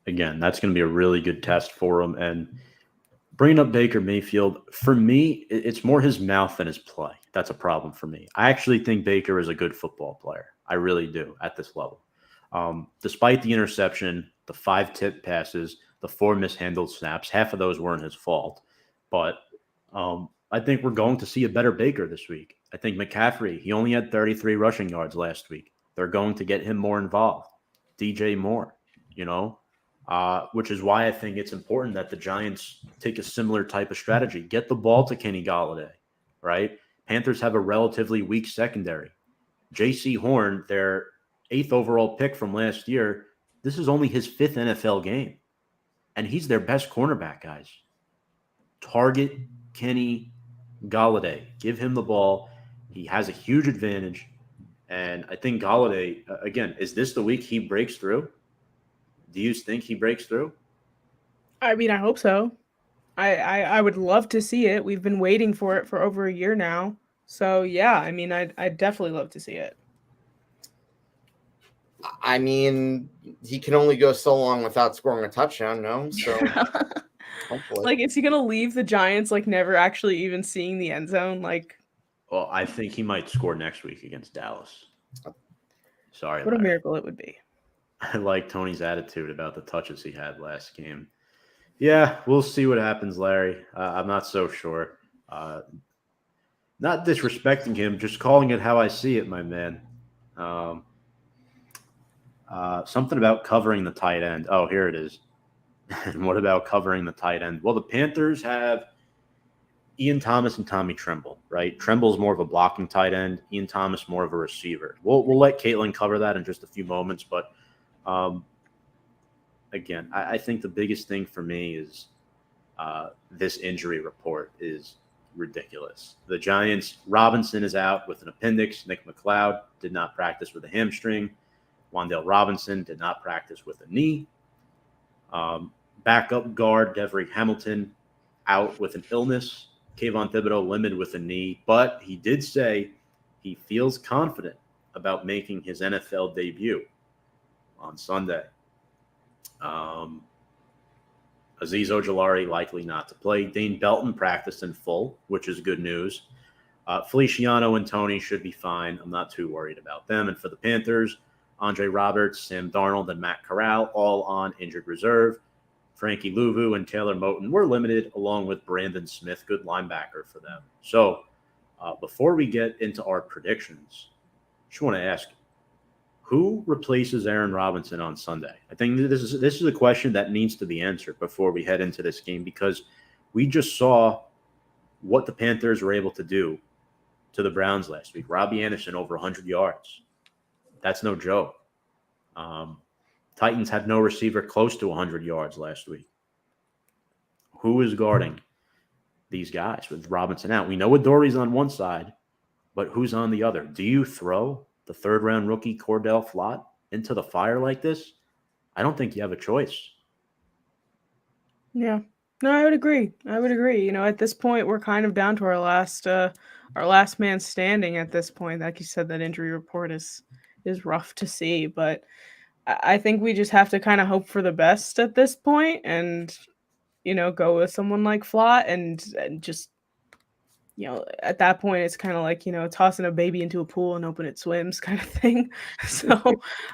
Speaker 2: again, that's going to be a really good test for him. And bringing up Baker Mayfield, for me, it's more his mouth than his play. That's a problem for me. I actually think Baker is a good football player. I really do at this level. Despite the interception, the 5 tip passes, the 4 mishandled snaps, half of those weren't his fault. But I think we're going to see a better Baker this week. I think McCaffrey, he only had 33 rushing yards last week. They're going to get him more involved. DJ Moore, which is why I think it's important that the Giants take a similar type of strategy. Get the ball to Kenny Golladay, right? Panthers have a relatively weak secondary. J.C. Horn, their 8th overall pick from last year, this is only his 5th NFL game. And he's their best cornerback, guys. Target Kenny Golladay. Give him the ball. He has a huge advantage. And I think Golladay, again, is this the week he breaks through? Do you think he breaks through?
Speaker 1: I mean, I hope so. I would love to see it. We've been waiting for it for over a year now. So, yeah, I mean, I'd definitely love to see it.
Speaker 3: I mean, he can only go so long without scoring a touchdown, no? So, hopefully.
Speaker 1: Like, is he going to leave the Giants, like, never actually even seeing the end zone? Like,
Speaker 2: well, I think he might score next week against Dallas. Sorry,
Speaker 1: what
Speaker 2: Larry.
Speaker 1: a miracle it would be.
Speaker 2: I like Tony's attitude about the touches he had last game. Yeah, we'll see what happens, Larry. I'm not so sure. Not disrespecting him, just calling it how I see it, my man. Something about covering the tight end. Oh, here it is. And what about covering the tight end? Well, the Panthers have Ian Thomas and Tommy Tremble, right? Tremble's more of a blocking tight end. Ian Thomas more of a receiver. We'll let Caitlin cover that in just a few moments, but again, I think the biggest thing for me is this injury report is ridiculous. The Giants, Robinson is out with an appendix. Nick McLeod did not practice with a hamstring. Wan'Dale Robinson did not practice with a knee. Backup guard Devery Hamilton out with an illness. Kayvon Thibodeau limited with a knee, but he did say he feels confident about making his NFL debut on Sunday. Azeez Ojulari likely not to play. Dane Belton practiced in full, which is good news. Feliciano and Tony should be fine. I'm not too worried about them. And for the Panthers, Andre Roberts, Sam Darnold, and Matt Corral all on injured reserve. Frankie Louvu and Taylor Moton were limited, along with Brandon Smith, good linebacker for them. So before we get into our predictions, I just want to ask, who replaces Aaron Robinson on Sunday? I think this is a question that needs to be answered before we head into this game, because we just saw what the Panthers were able to do to the Browns last week. Robbie Anderson over 100 yards. That's no joke. Titans had no receiver close to 100 yards last week. Who is guarding these guys with Robinson out? We know Adori's on one side, but who's on the other? Do you throw the third-round rookie Cordell Flott into the fire like this? I don't think you have a choice.
Speaker 1: Yeah. No, I would agree. At this point, we're kind of down to our last man standing at this point. Like you said, that injury report is rough to see, but I think we just have to kind of hope for the best at this point and, go with someone like Flott and just, at that point, it's kind of like, tossing a baby into a pool and hoping it swims kind of thing. So,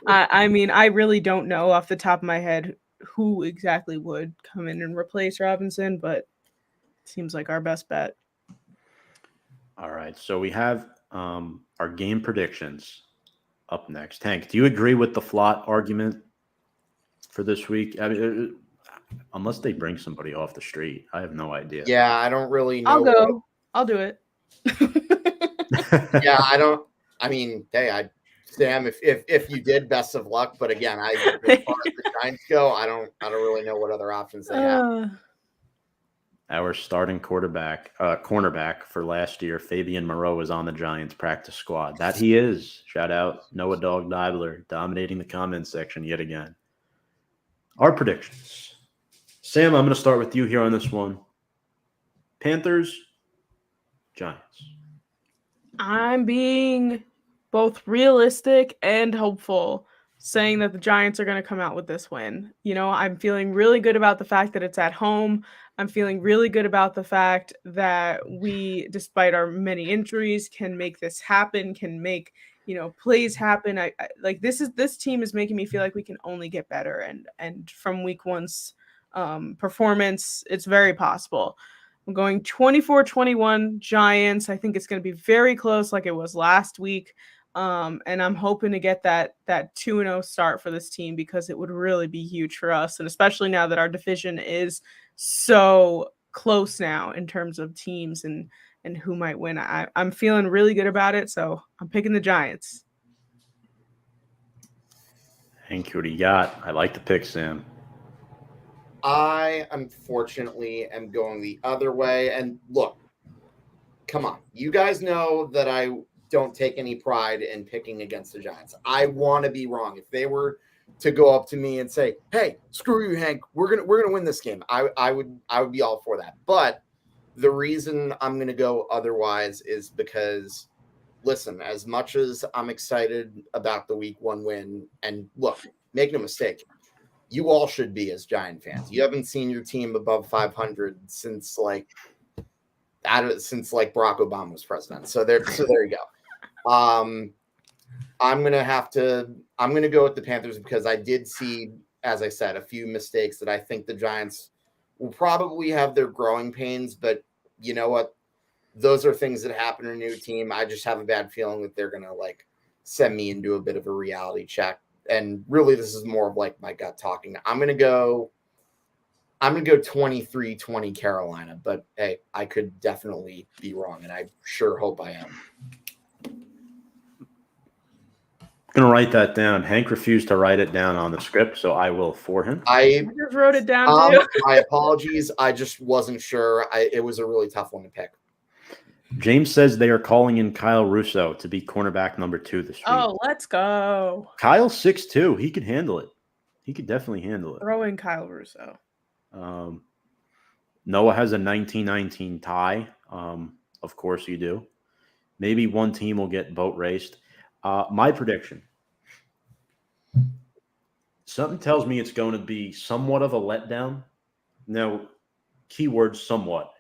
Speaker 1: I mean, I really don't know off the top of my head who exactly would come in and replace Robinson, but it seems like our best bet.
Speaker 2: All right. So we have our game predictions up next. Hank, do you agree with the Flott argument for this week? I mean, unless they bring somebody off the street, I have no idea.
Speaker 3: Yeah, I don't really know.
Speaker 1: I'll go. I'll do it.
Speaker 3: Yeah, I don't. I mean, hey, I'd Sam, if you did, best of luck. But again, as far as the Giants go, I don't really know what other options they have.
Speaker 2: Our starting cornerback for last year, Fabian Moreau, is on the Giants practice squad. That he is. Shout out Noah Dog Dibler, dominating the comments section yet again. Our predictions. Sam, I'm going to start with you here on this one. Panthers, Giants.
Speaker 1: I'm being both realistic and hopeful, saying that the Giants are going to come out with this win. I'm feeling really good about the fact that it's at home. I'm feeling really good about the fact that we, despite our many injuries, can make this happen, can make, plays happen. I like this team is making me feel like we can only get better. And from week one's performance, it's very possible. I'm going 24-21 Giants. I think it's going to be very close like it was last week. And I'm hoping to get that 2-0 start for this team because it would really be huge for us. And especially now that our division is so close now in terms of teams and who might win. I'm feeling really good about it. So I'm picking the Giants.
Speaker 2: Hank, what do you got? I like the pick, Sam.
Speaker 3: I, unfortunately, am going the other way. And look, come on. You guys know that I don't take any pride in picking against the Giants. I want to be wrong. If they were to go up to me and say, "Hey, screw you, Hank. We're gonna win this game," I would be all for that. But the reason I'm gonna go otherwise is because, listen, as much as I'm excited about the week one win, and look, make no mistake, you all should be as Giant fans. You haven't seen your team above 500 since Barack Obama was president. So there you go. I'm gonna go with the Panthers because I did see, as I said, a few mistakes that I think the Giants will probably have their growing pains. But you know what? Those are things that happen in a new team. I just have a bad feeling that they're gonna send me into a bit of a reality check. And really, this is more of my gut talking. I'm gonna go 23-20 Carolina, but hey, I could definitely be wrong, and I sure hope I am.
Speaker 2: I'm going to write that down. Hank refused to write it down on the script, so I will for him.
Speaker 1: I just wrote it down too.
Speaker 3: My apologies. I just wasn't sure. It was a really tough one to pick.
Speaker 2: James says they are calling in Kyle Russo to be cornerback number 2 this week.
Speaker 1: Oh, let's go.
Speaker 2: Kyle's 6'2". He could handle it. He could definitely handle it.
Speaker 1: Throw in Kyle Russo.
Speaker 2: Noah has a 19-19 tie. Of course you do. Maybe one team will get boat raced. My prediction. Something tells me it's going to be somewhat of a letdown. Now, keyword somewhat.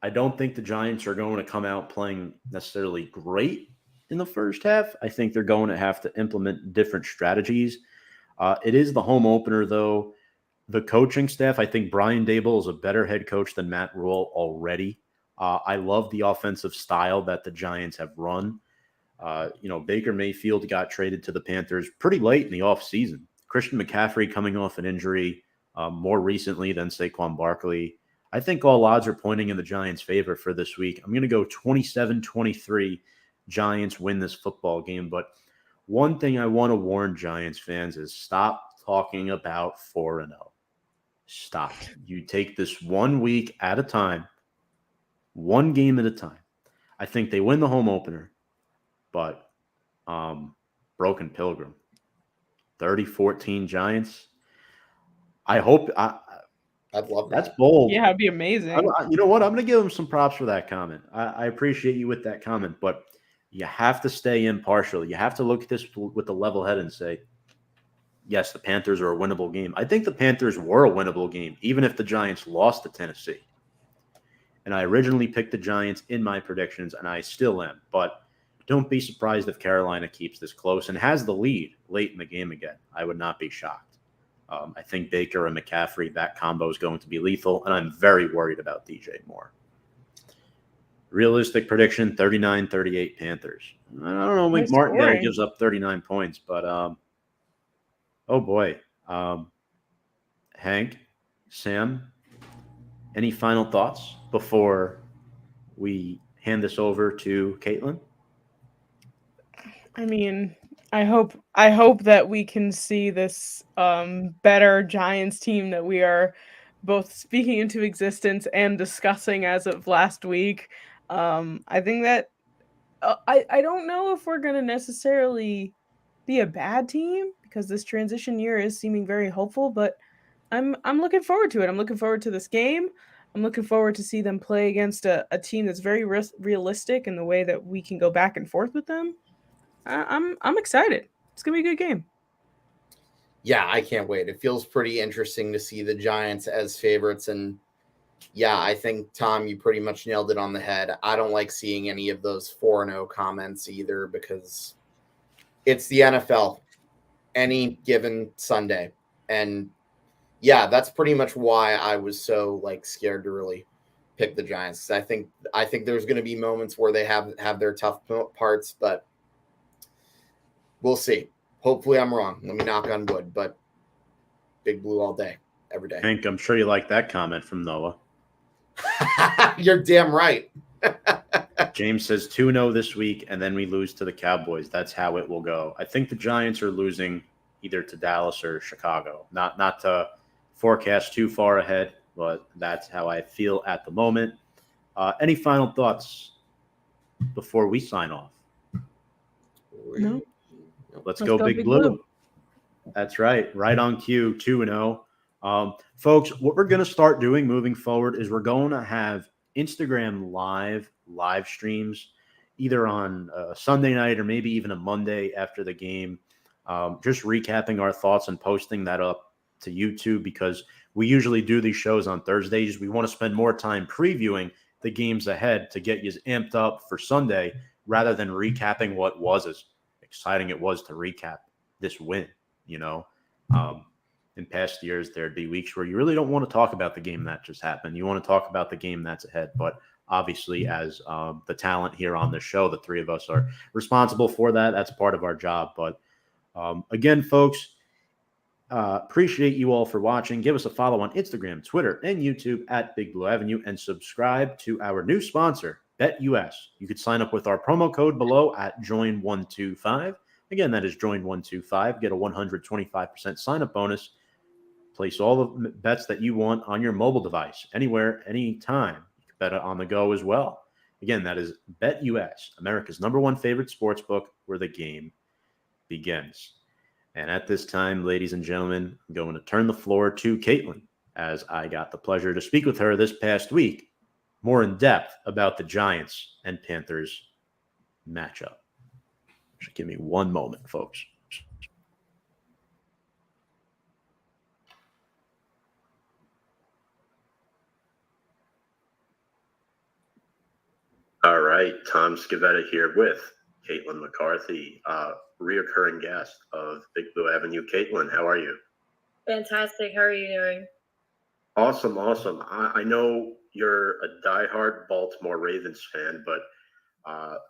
Speaker 2: I don't think the Giants are going to come out playing necessarily great in the first half. I think they're going to have to implement different strategies. It is the home opener, though. The coaching staff, I think Brian Daboll is a better head coach than Matt Rule already. I love the offensive style that the Giants have run. Baker Mayfield got traded to the Panthers pretty late in the offseason. Christian McCaffrey coming off an injury more recently than Saquon Barkley. I think all odds are pointing in the Giants' favor for this week. I'm going to go 27-23. Giants win this football game. But one thing I want to warn Giants fans is stop talking about 4-0. Stop. You take this 1 week at a time, one game at a time. I think they win the home opener, but Broken Pilgrim. 30-14 Giants. I hope
Speaker 3: I'd love that.
Speaker 2: That's bold.
Speaker 1: Yeah, it'd be amazing.
Speaker 2: You know what? I'm going to give him some props for that comment. I appreciate you with that comment, but you have to stay impartial. You have to look at this with a level head and say, yes, the Panthers are a winnable game. I think the Panthers were a winnable game, even if the Giants lost to Tennessee. And I originally picked the Giants in my predictions, and I still am. But don't be surprised if Carolina keeps this close and has the lead late in the game again. I would not be shocked. I think Baker and McCaffrey, that combo is going to be lethal, and I'm very worried about DJ Moore. Realistic prediction, 39-38 Panthers. I don't know,
Speaker 1: Nice
Speaker 2: Martindale
Speaker 1: scoring.
Speaker 2: gives up 39 points, but oh boy. Hank, Sam, any final thoughts before we hand this over to Caitlin?
Speaker 1: I mean, I hope that we can see this better Giants team that we are both speaking into existence and discussing as of last week. I think that I don't know if we're gonna necessarily be a bad team because this transition year is seeming very hopeful, but I'm looking forward to it. I'm looking forward to this game. I'm looking forward to see them play against a team that's very realistic in the way that we can go back and forth with them. I'm excited. It's gonna be a good game.
Speaker 3: Yeah, I can't wait. It feels pretty interesting to see the Giants as favorites. And yeah, I think, Tom, you pretty much nailed it on the head. I don't like seeing any of those 4-0 comments either because it's the NFL any given Sunday. And yeah, that's pretty much why I was so scared to really pick the Giants. I think there's going to be moments where they have their tough parts, but we'll see. Hopefully I'm wrong. Let me knock on wood, but Big Blue all day, every day.
Speaker 2: Hank, I'm sure you like that comment from Noah.
Speaker 3: You're damn right.
Speaker 2: James says 2-0 this week, and then we lose to the Cowboys. That's how it will go. I think the Giants are losing either to Dallas or Chicago. Not to forecast too far ahead, but that's how I feel at the moment. Any final thoughts before we sign off?
Speaker 1: No.
Speaker 2: Let's go Big Blue. That's right. Right on cue, 2-0. Folks, what we're going to start doing moving forward is we're going to have Instagram live streams either on a Sunday night or maybe even a Monday after the game, just recapping our thoughts and posting that up to YouTube because we usually do these shows on Thursdays. We want to spend more time previewing the games ahead to get you amped up for Sunday rather than recapping what was as exciting it was to recap this win, in past years, there'd be weeks where you really don't want to talk about the game that just happened. You want to talk about the game that's ahead. But obviously, as the talent here on the show, the three of us are responsible for that. That's part of our job. But again, folks, appreciate you all for watching. Give us a follow on Instagram, Twitter, and YouTube at Big Blue Avenue, and subscribe to our new sponsor, BetUS. You could sign up with our promo code below at Join125. Again, that is Join125. Get a 125% sign-up bonus. Place all the bets that you want on your mobile device, anywhere, anytime. You can bet it on the go as well. Again, that is BetUS, America's #1 favorite sports book where the game begins. And at this time, ladies and gentlemen, I'm going to turn the floor to Caitlin, as I got the pleasure to speak with her this past week, more in depth about the Giants and Panthers matchup. Just give me one moment, folks. All right, Tom Scavetta here with Caitlin McCarthy, reoccurring guest of Big Blue Avenue. Caitlin, how are you?
Speaker 4: Fantastic. How are you doing?
Speaker 2: Awesome. I know you're a diehard Baltimore Ravens fan, but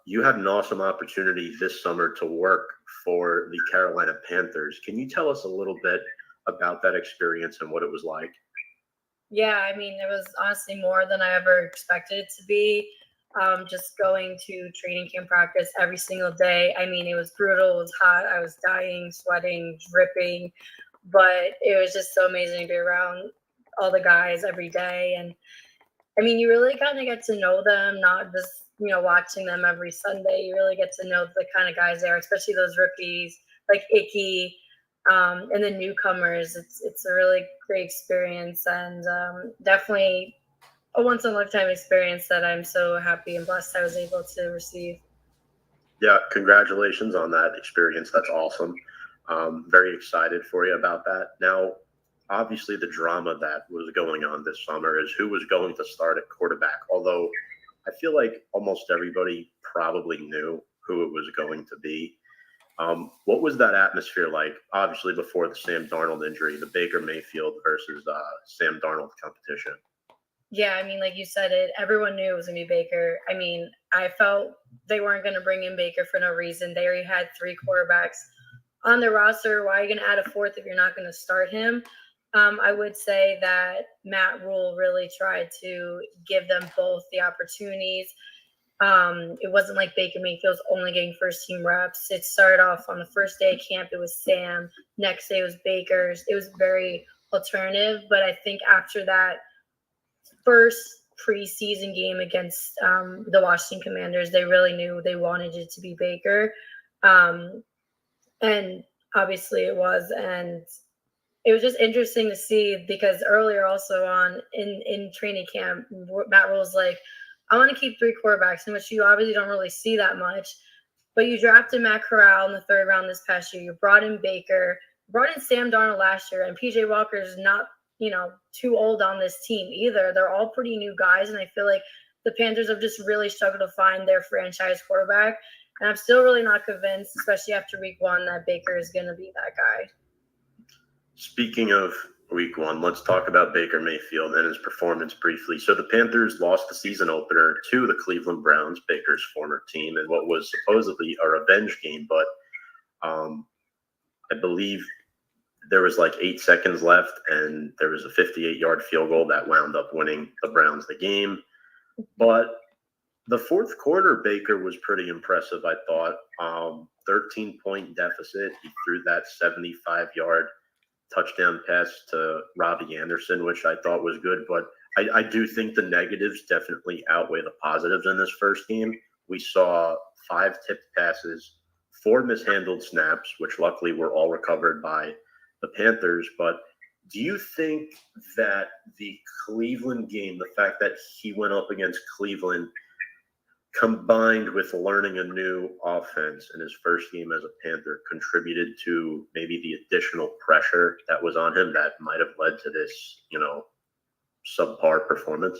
Speaker 2: you had an awesome opportunity this summer to work for the Carolina Panthers. Can you tell us a little bit about that experience and what it was like?
Speaker 4: Yeah, I mean, it was honestly more than I ever expected it to be. Just going to training camp practice every single day. I mean, it was brutal. It was hot. I was dying, sweating, dripping. But it was just so amazing to be around all the guys every day. And, I mean, you really kind of get to know them, not just, watching them every Sunday. You really get to know the kind of guys they are, especially those rookies like Icky and the newcomers. It's a really great experience and definitely a once-in-a-lifetime experience that I'm so happy and blessed I was able to receive.
Speaker 2: Yeah, congratulations on that experience. That's awesome. Very excited for you about that. Now, obviously, the drama that was going on this summer is who was going to start at quarterback, although I feel like almost everybody probably knew who it was going to be. What was that atmosphere like, obviously, before the Sam Darnold injury, the Baker Mayfield versus Sam Darnold competition?
Speaker 4: Yeah, I mean, like you said it, everyone knew it was going to be Baker. I mean, I felt they weren't going to bring in Baker for no reason. They already had 3 quarterbacks on their roster. Why are you going to add a 4th if you're not going to start him? I would say that Matt Rule really tried to give them both the opportunities. It wasn't like Baker Mayfield's only getting first team reps. It started off on the first day of camp, it was Sam. Next day was Baker's. It was very alternative, but I think after that first preseason game against the Washington Commanders, they really knew they wanted it to be Baker. And obviously it was. And it was just interesting to see because earlier also on in training camp, Matt Rule's like, I want to keep 3 quarterbacks, in which you obviously don't really see that much. But you drafted Matt Corral in the 3rd round this past year. You brought in Baker, brought in Sam Darnold last year, and PJ Walker's not, too old on this team either. They're all pretty new guys, and I feel like the Panthers have just really struggled to find their franchise quarterback. And I'm still really not convinced, especially after week 1, that Baker is going to be that guy.
Speaker 2: Speaking of week 1, let's talk about Baker Mayfield and his performance briefly. So the Panthers lost the season opener to the Cleveland Browns, Baker's former team, in what was supposedly a revenge game. But I believe there was like 8 seconds left, and there was a 58-yard field goal that wound up winning the Browns the game. But the 4th quarter, Baker was pretty impressive, I thought. 13-point deficit. He threw that 75-yard touchdown pass to Robbie Anderson, which I thought was good. But I do think the negatives definitely outweigh the positives in this first game. We saw 5 tipped passes, 4 mishandled snaps, which luckily were all recovered by the Panthers. But do you think that the Cleveland game, the fact that he went up against Cleveland, combined with learning a new offense in his first game as a Panther, contributed to maybe the additional pressure that was on him that might have led to this, subpar performance?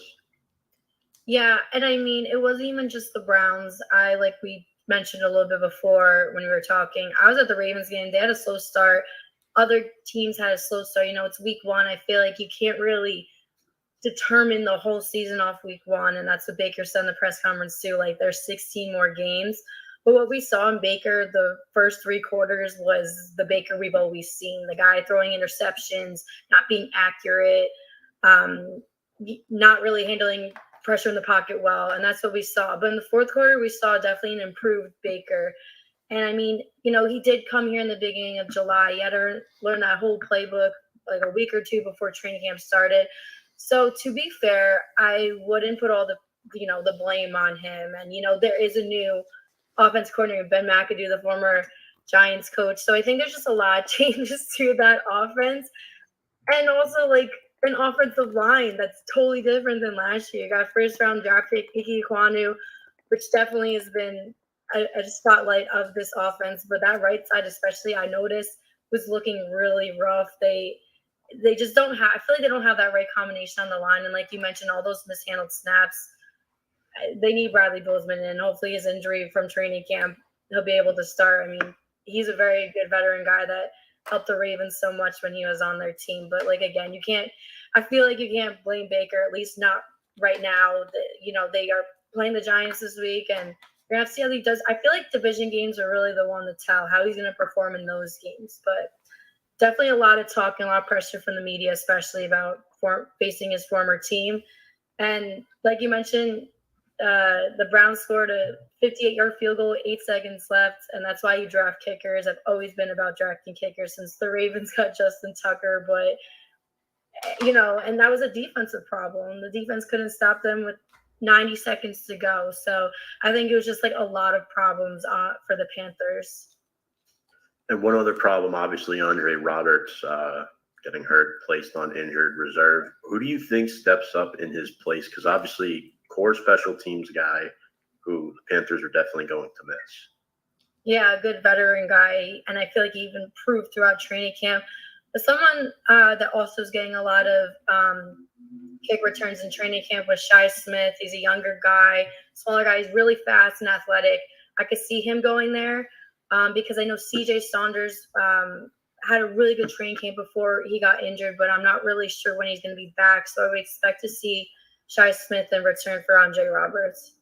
Speaker 4: Yeah, and I mean, it wasn't even just the Browns. Like we mentioned a little bit before when we were talking, I was at the Ravens game. They had a slow start. Other teams had a slow start. It's week 1. I feel like you can't really determine the whole season off week 1, and that's what Baker said in the press conference too. Like, there's 16 more games. But what we saw in Baker the first 3 quarters was the Baker we've always seen. The guy throwing interceptions, not being accurate, not really handling pressure in the pocket well, and that's what we saw. But in the 4th quarter, we saw definitely an improved Baker. And I mean, he did come here in the beginning of July. He had to learn that whole playbook like a week or 2 before training camp started. So to be fair, I wouldn't put all the blame on him. And, there is a new offense coordinator, Ben McAdoo, the former Giants coach. So I think there's just a lot of changes to that offense. And also like an offensive line that's totally different than last year. You got 1st round draft pick Ike Ekwonu, which definitely has been a spotlight of this offense. But that right side especially, I noticed, was looking really rough. They just don't have – I feel like they don't have that right combination on the line. And like you mentioned, all those mishandled snaps, they need Bradley Bozeman in. Hopefully his injury from training camp, he'll be able to start. I mean, he's a very good veteran guy that helped the Ravens so much when he was on their team. But, like, again, you can't – I feel like you can't blame Baker, at least not right now. They are playing the Giants this week, and we're going to have to see how he does. I feel like division games are really the one to tell how he's going to perform in those games. But definitely a lot of talk and a lot of pressure from the media, especially about facing his former team. And like you mentioned, the Browns scored a 58-yard field goal, 8 seconds left, and that's why you draft kickers. I've always been about drafting kickers since the Ravens got Justin Tucker. But, and that was a defensive problem. The defense couldn't stop them with 90 seconds to go. So I think it was just like a lot of problems for the Panthers.
Speaker 2: And one other problem, obviously, Andre Roberts getting hurt, placed on injured reserve. Who do you think steps up in his place? Because obviously, core special teams guy who the Panthers are definitely going to miss.
Speaker 4: Yeah, a good veteran guy. And I feel like he even proved throughout training camp. But someone that also is getting a lot of kick returns in training camp was Shai Smith. He's a younger guy, smaller guy. He's really fast and athletic. I could see him going there. Because I know CJ Saunders had a really good training camp before he got injured, but I'm not really sure when he's going to be back. So I would expect to see Shai Smith in return for Andre Roberts.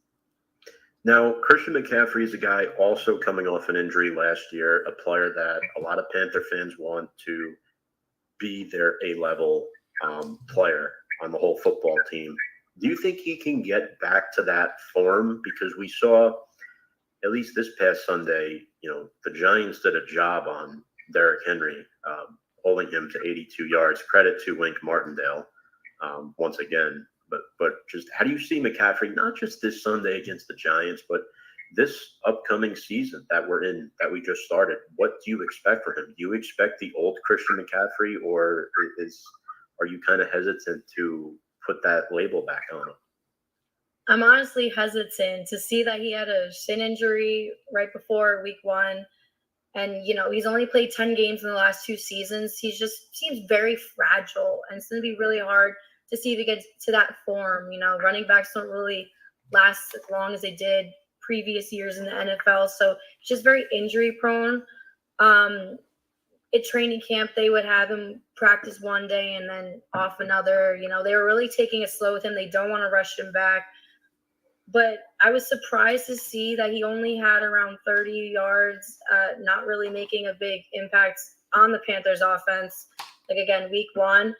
Speaker 2: Now, Christian McCaffrey is a guy also coming off an injury last year, a player that a lot of Panther fans want to be their A-level player on the whole football team. Do you think he can get back to that form? Because we saw, at least this past Sunday, the Giants did a job on Derrick Henry, holding him to 82 yards. Credit to Wink Martindale once again. But just how do you see McCaffrey, not just this Sunday against the Giants, but this upcoming season that we're in, that we just started? What do you expect for him? Do you expect the old Christian McCaffrey, or are you kind of hesitant to put that label back on him?
Speaker 4: I'm honestly hesitant to see that he had a shin injury right before week 1. And, he's only played 10 games in the last 2 seasons. He just seems very fragile, and it's going to be really hard to see if he gets to that form. Running backs don't really last as long as they did previous years in the NFL. So he's just very injury prone. At training camp, they would have him practice one day and then off another. They were really taking it slow with him. They don't want to rush him back. But I was surprised to see that he only had around 30 yards, not really making a big impact on the Panthers offense. Like, again, week 1.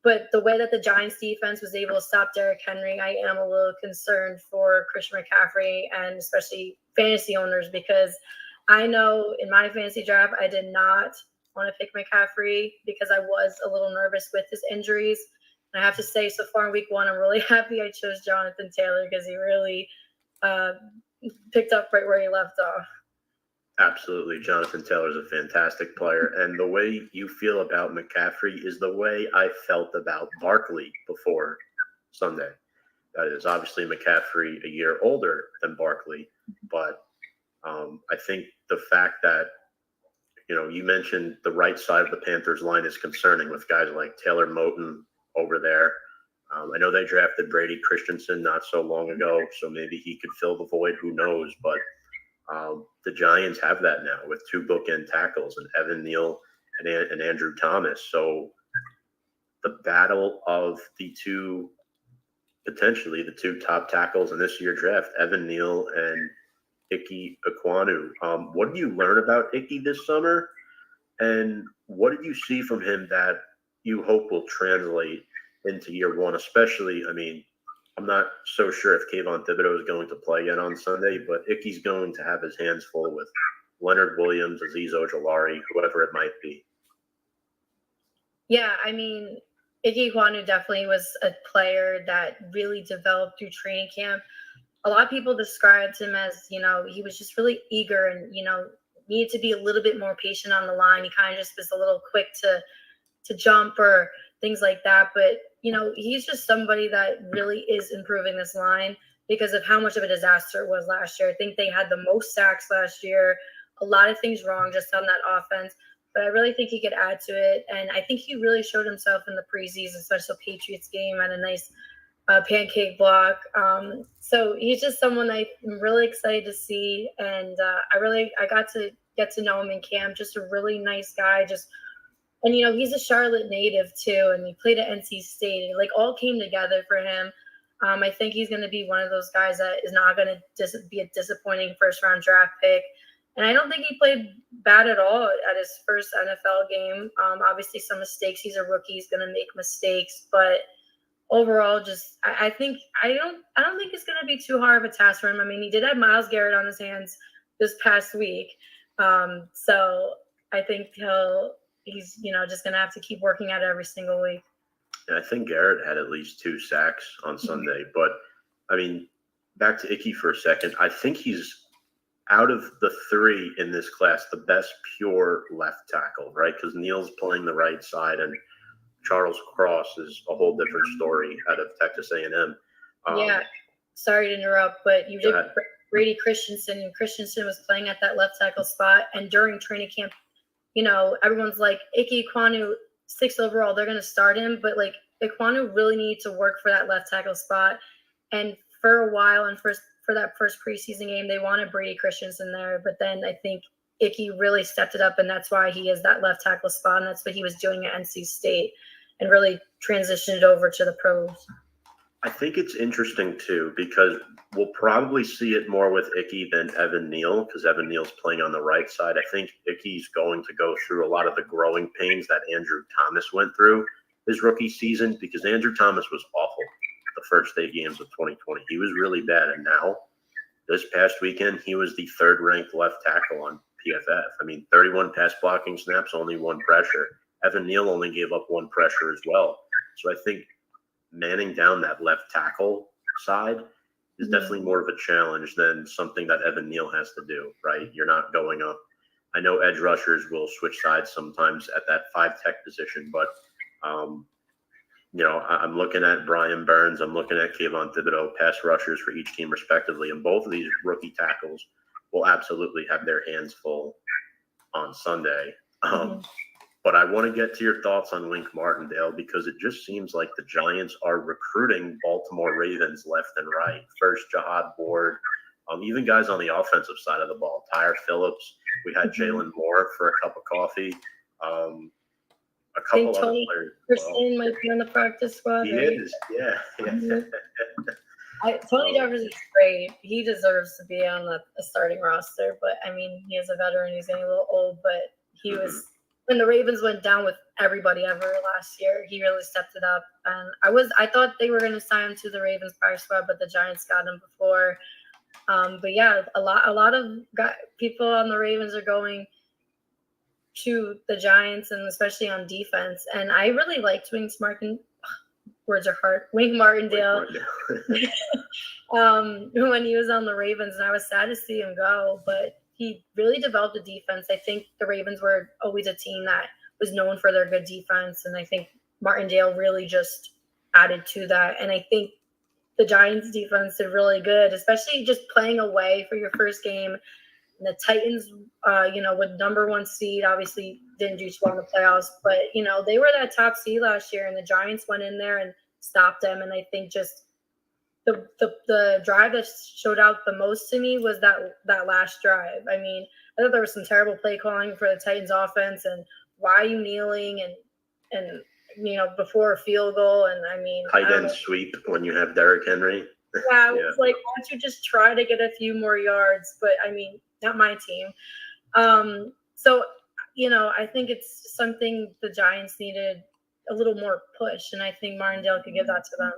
Speaker 4: But the way that the Giants defense was able to stop Derrick Henry, I am a little concerned for Christian McCaffrey and especially fantasy owners, because I know in my fantasy draft, I did not want to pick McCaffrey because I was a little nervous with his injuries. And I have to say, so far in week 1, I'm really happy I chose Jonathan Taylor because he really picked up right where he left off.
Speaker 2: Absolutely. Jonathan Taylor is a fantastic player. And the way you feel about McCaffrey is the way I felt about Barkley before Sunday. That is obviously McCaffrey a year older than Barkley. But I think the fact that, you mentioned the right side of the Panthers line is concerning with guys like Taylor Moton over there. I know they drafted Brady Christensen not so long ago, so maybe he could fill the void. Who knows? But the Giants have that now with 2 bookend tackles and Evan Neal and Andrew Thomas. So the battle of potentially the two top tackles in this year's draft, Evan Neal and Ike Ekwonu. What did you learn about Ike this summer? And what did you see from him that you hope will translate into year 1? Especially, I'm not so sure if Kayvon Thibodeau is going to play again on Sunday, but Ike's going to have his hands full with Leonard Williams, Azeez Ojulari, whoever it might be.
Speaker 4: Yeah, Ike Ekwonu definitely was a player that really developed through training camp. A lot of people described him as, he was just really eager and, needed to be a little bit more patient on the line. He kind of just was a little quick to jump or things like that. But, he's just somebody that really is improving this line because of how much of a disaster it was last year. I think they had the most sacks last year, a lot of things wrong just on that offense. But I really think he could add to it. And I think he really showed himself in the preseason, especially the Patriots game, had a nice pancake block. So he's just someone I'm really excited to see. And I got to get to know him in camp, just a really nice guy. And he's a Charlotte native too, and he played at NC State. It all came together for him. I think he's going to be one of those guys that is not going to be a disappointing first-round draft pick. And I don't think he played bad at all at his first NFL game. Obviously, some mistakes. He's a rookie. He's going to make mistakes, but overall, I don't think it's going to be too hard of a task for him. He did have Myles Garrett on his hands this past week, so I think he's just going to have to keep working at it every single week.
Speaker 2: Yeah, I think Garrett had at least 2 sacks on Sunday. But, back to Ike for a second. I think he's, out of the 3 in this class, the best pure left tackle, right? Because Neal's playing the right side, and Charles Cross is a whole different story out of Texas A&M.
Speaker 4: Yeah, sorry to interrupt, but you did Brady Christensen, and Christensen was playing at that left tackle spot. And during training camp, everyone's like, Ike Ekwonu, 6th overall, they're going to start him. But, Ekwonu really needed to work for that left tackle spot. And for a while, and for that first preseason game, they wanted Brady Christensen there. But then I think Ike really stepped it up, and that's why he is that left tackle spot. And that's what he was doing at NC State and really transitioned it over to the pros.
Speaker 2: I think it's interesting, too, because we'll probably see it more with Ike than Evan Neal, because Evan Neal's playing on the right side. I think Ike's going to go through a lot of the growing pains that Andrew Thomas went through his rookie season, because Andrew Thomas was awful the the first 8 games of 2020. He was really bad. And now, this past weekend, he was the 3rd ranked left tackle on PFF. I mean, 31 pass blocking snaps, only 1 pressure. Evan Neal only gave up 1 pressure as well. So I think manning down that left tackle side is definitely more of a challenge than something that Evan Neal has to do, right? You're not going up. I know edge rushers will switch sides sometimes at that 5 tech position, but I'm looking at Brian Burns, I'm looking at Kayvon Thibodeau, pass rushers for each team respectively, and both of these rookie tackles will absolutely have their hands full on Sunday. But I want to get to your thoughts on Wink Martindale, because it just seems like the Giants are recruiting Baltimore Ravens left and right. First, Jihad Ward, even guys on the offensive side of the ball. Tyre Phillips. We had Jalen Moore for a cup of coffee. A couple other players.
Speaker 4: Christian might be on the practice squad.
Speaker 2: He
Speaker 4: right?
Speaker 2: is, yeah.
Speaker 4: Tony Jefferson's great. He deserves to be on the starting roster. But, I mean, he is a veteran. He's getting a little old. But he was – when the Ravens went down with everybody ever last year, he really stepped it up. And I thought they were going to sign him to the Ravens practice squad, but the Giants got him before. But yeah, a lot of people on the Ravens are going to the Giants, and especially on defense. And I really liked Wink Martindale when he was on the Ravens, and I was sad to see him go, but he really developed a defense. I think the Ravens were always a team that was known for their good defense, and I think Martindale really just added to that. And I think the Giants' defense did really good, especially just playing away for your first game. And the Titans, with number 1 seed, obviously didn't do too well in the playoffs, but they were that top seed last year, and the Giants went in there and stopped them. And I think just the drive that showed out the most to me was that last drive. I mean, I thought there was some terrible play calling for the Titans offense, and why are you kneeling and before a field goal? And I mean,
Speaker 2: tight end sweep when you have Derrick Henry.
Speaker 4: Yeah, it's like, why don't you just try to get a few more yards? But I mean, not my team. So I think it's something the Giants needed a little more push, and I think Martindale could give that to them.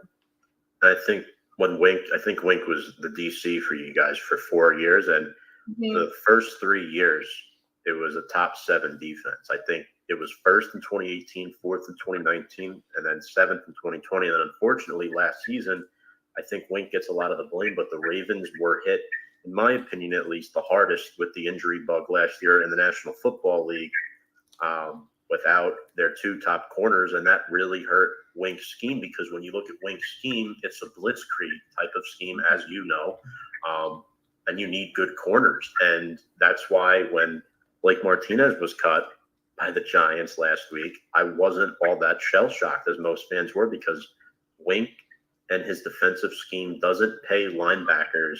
Speaker 2: I think Wink was the DC for you guys for 4 years, and the first 3 years it was a top 7 defense. I think it was 1st in 2018, 4th in 2019, and then 7th in 2020. And then unfortunately last season, I think Wink gets a lot of the blame, but the Ravens were hit, in my opinion at least, the hardest with the injury bug last year in the National Football League, without their 2 top corners, and that really hurt Wink's scheme, because when you look at Wink's scheme, it's a blitzkrieg type of scheme, as you know, and you need good corners. And that's why when Blake Martinez was cut by the Giants last week, I wasn't all that shell-shocked as most fans were, because Wink and his defensive scheme doesn't pay linebackers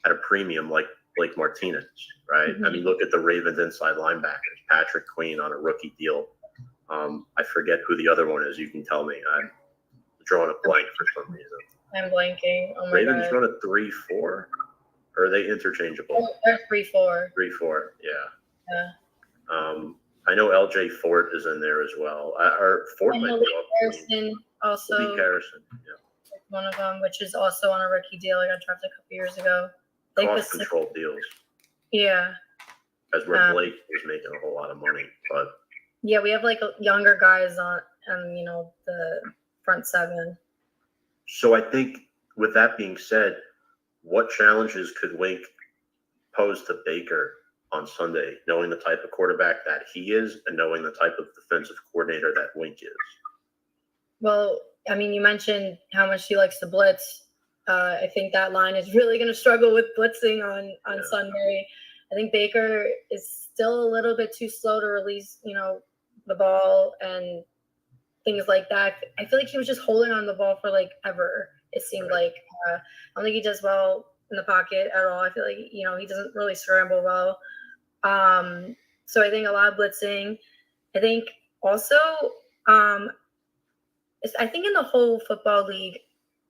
Speaker 2: at a premium like Blake Martinez, right? I mean, look at the Ravens inside linebackers, Patrick Queen on a rookie deal. I forget who the other one is. You can tell me. I'm drawing a blank for some reason.
Speaker 4: I'm blanking. Oh my
Speaker 2: Ravens
Speaker 4: God.
Speaker 2: run a 3-4, or are they interchangeable?
Speaker 4: Oh, they're 3-4.
Speaker 2: 3-4, yeah.
Speaker 4: Yeah.
Speaker 2: I know LJ Fort is in there as well. Or Fort might be off.
Speaker 4: Harrison also.
Speaker 2: Harrison, yeah.
Speaker 4: One of them, which is also on a rookie deal. I got drafted a couple years ago.
Speaker 2: Cost control deals.
Speaker 4: Yeah.
Speaker 2: As where Blake was making a whole lot of money, but
Speaker 4: yeah, we have like younger guys on the front 7.
Speaker 2: So I think with that being said, what challenges could Wink pose to Baker on Sunday, knowing the type of quarterback that he is and knowing the type of defensive coordinator that Wink is?
Speaker 4: Well, I mean, you mentioned how much he likes to blitz. I think that line is really going to struggle with blitzing on Sunday. I think Baker is still a little bit too slow to release, the ball and things like that. I feel like he was just holding on the ball for like ever. It seemed like I don't think he does well in the pocket at all. I feel like he doesn't really scramble well. So I think a lot of blitzing. I think also I think in the whole football league,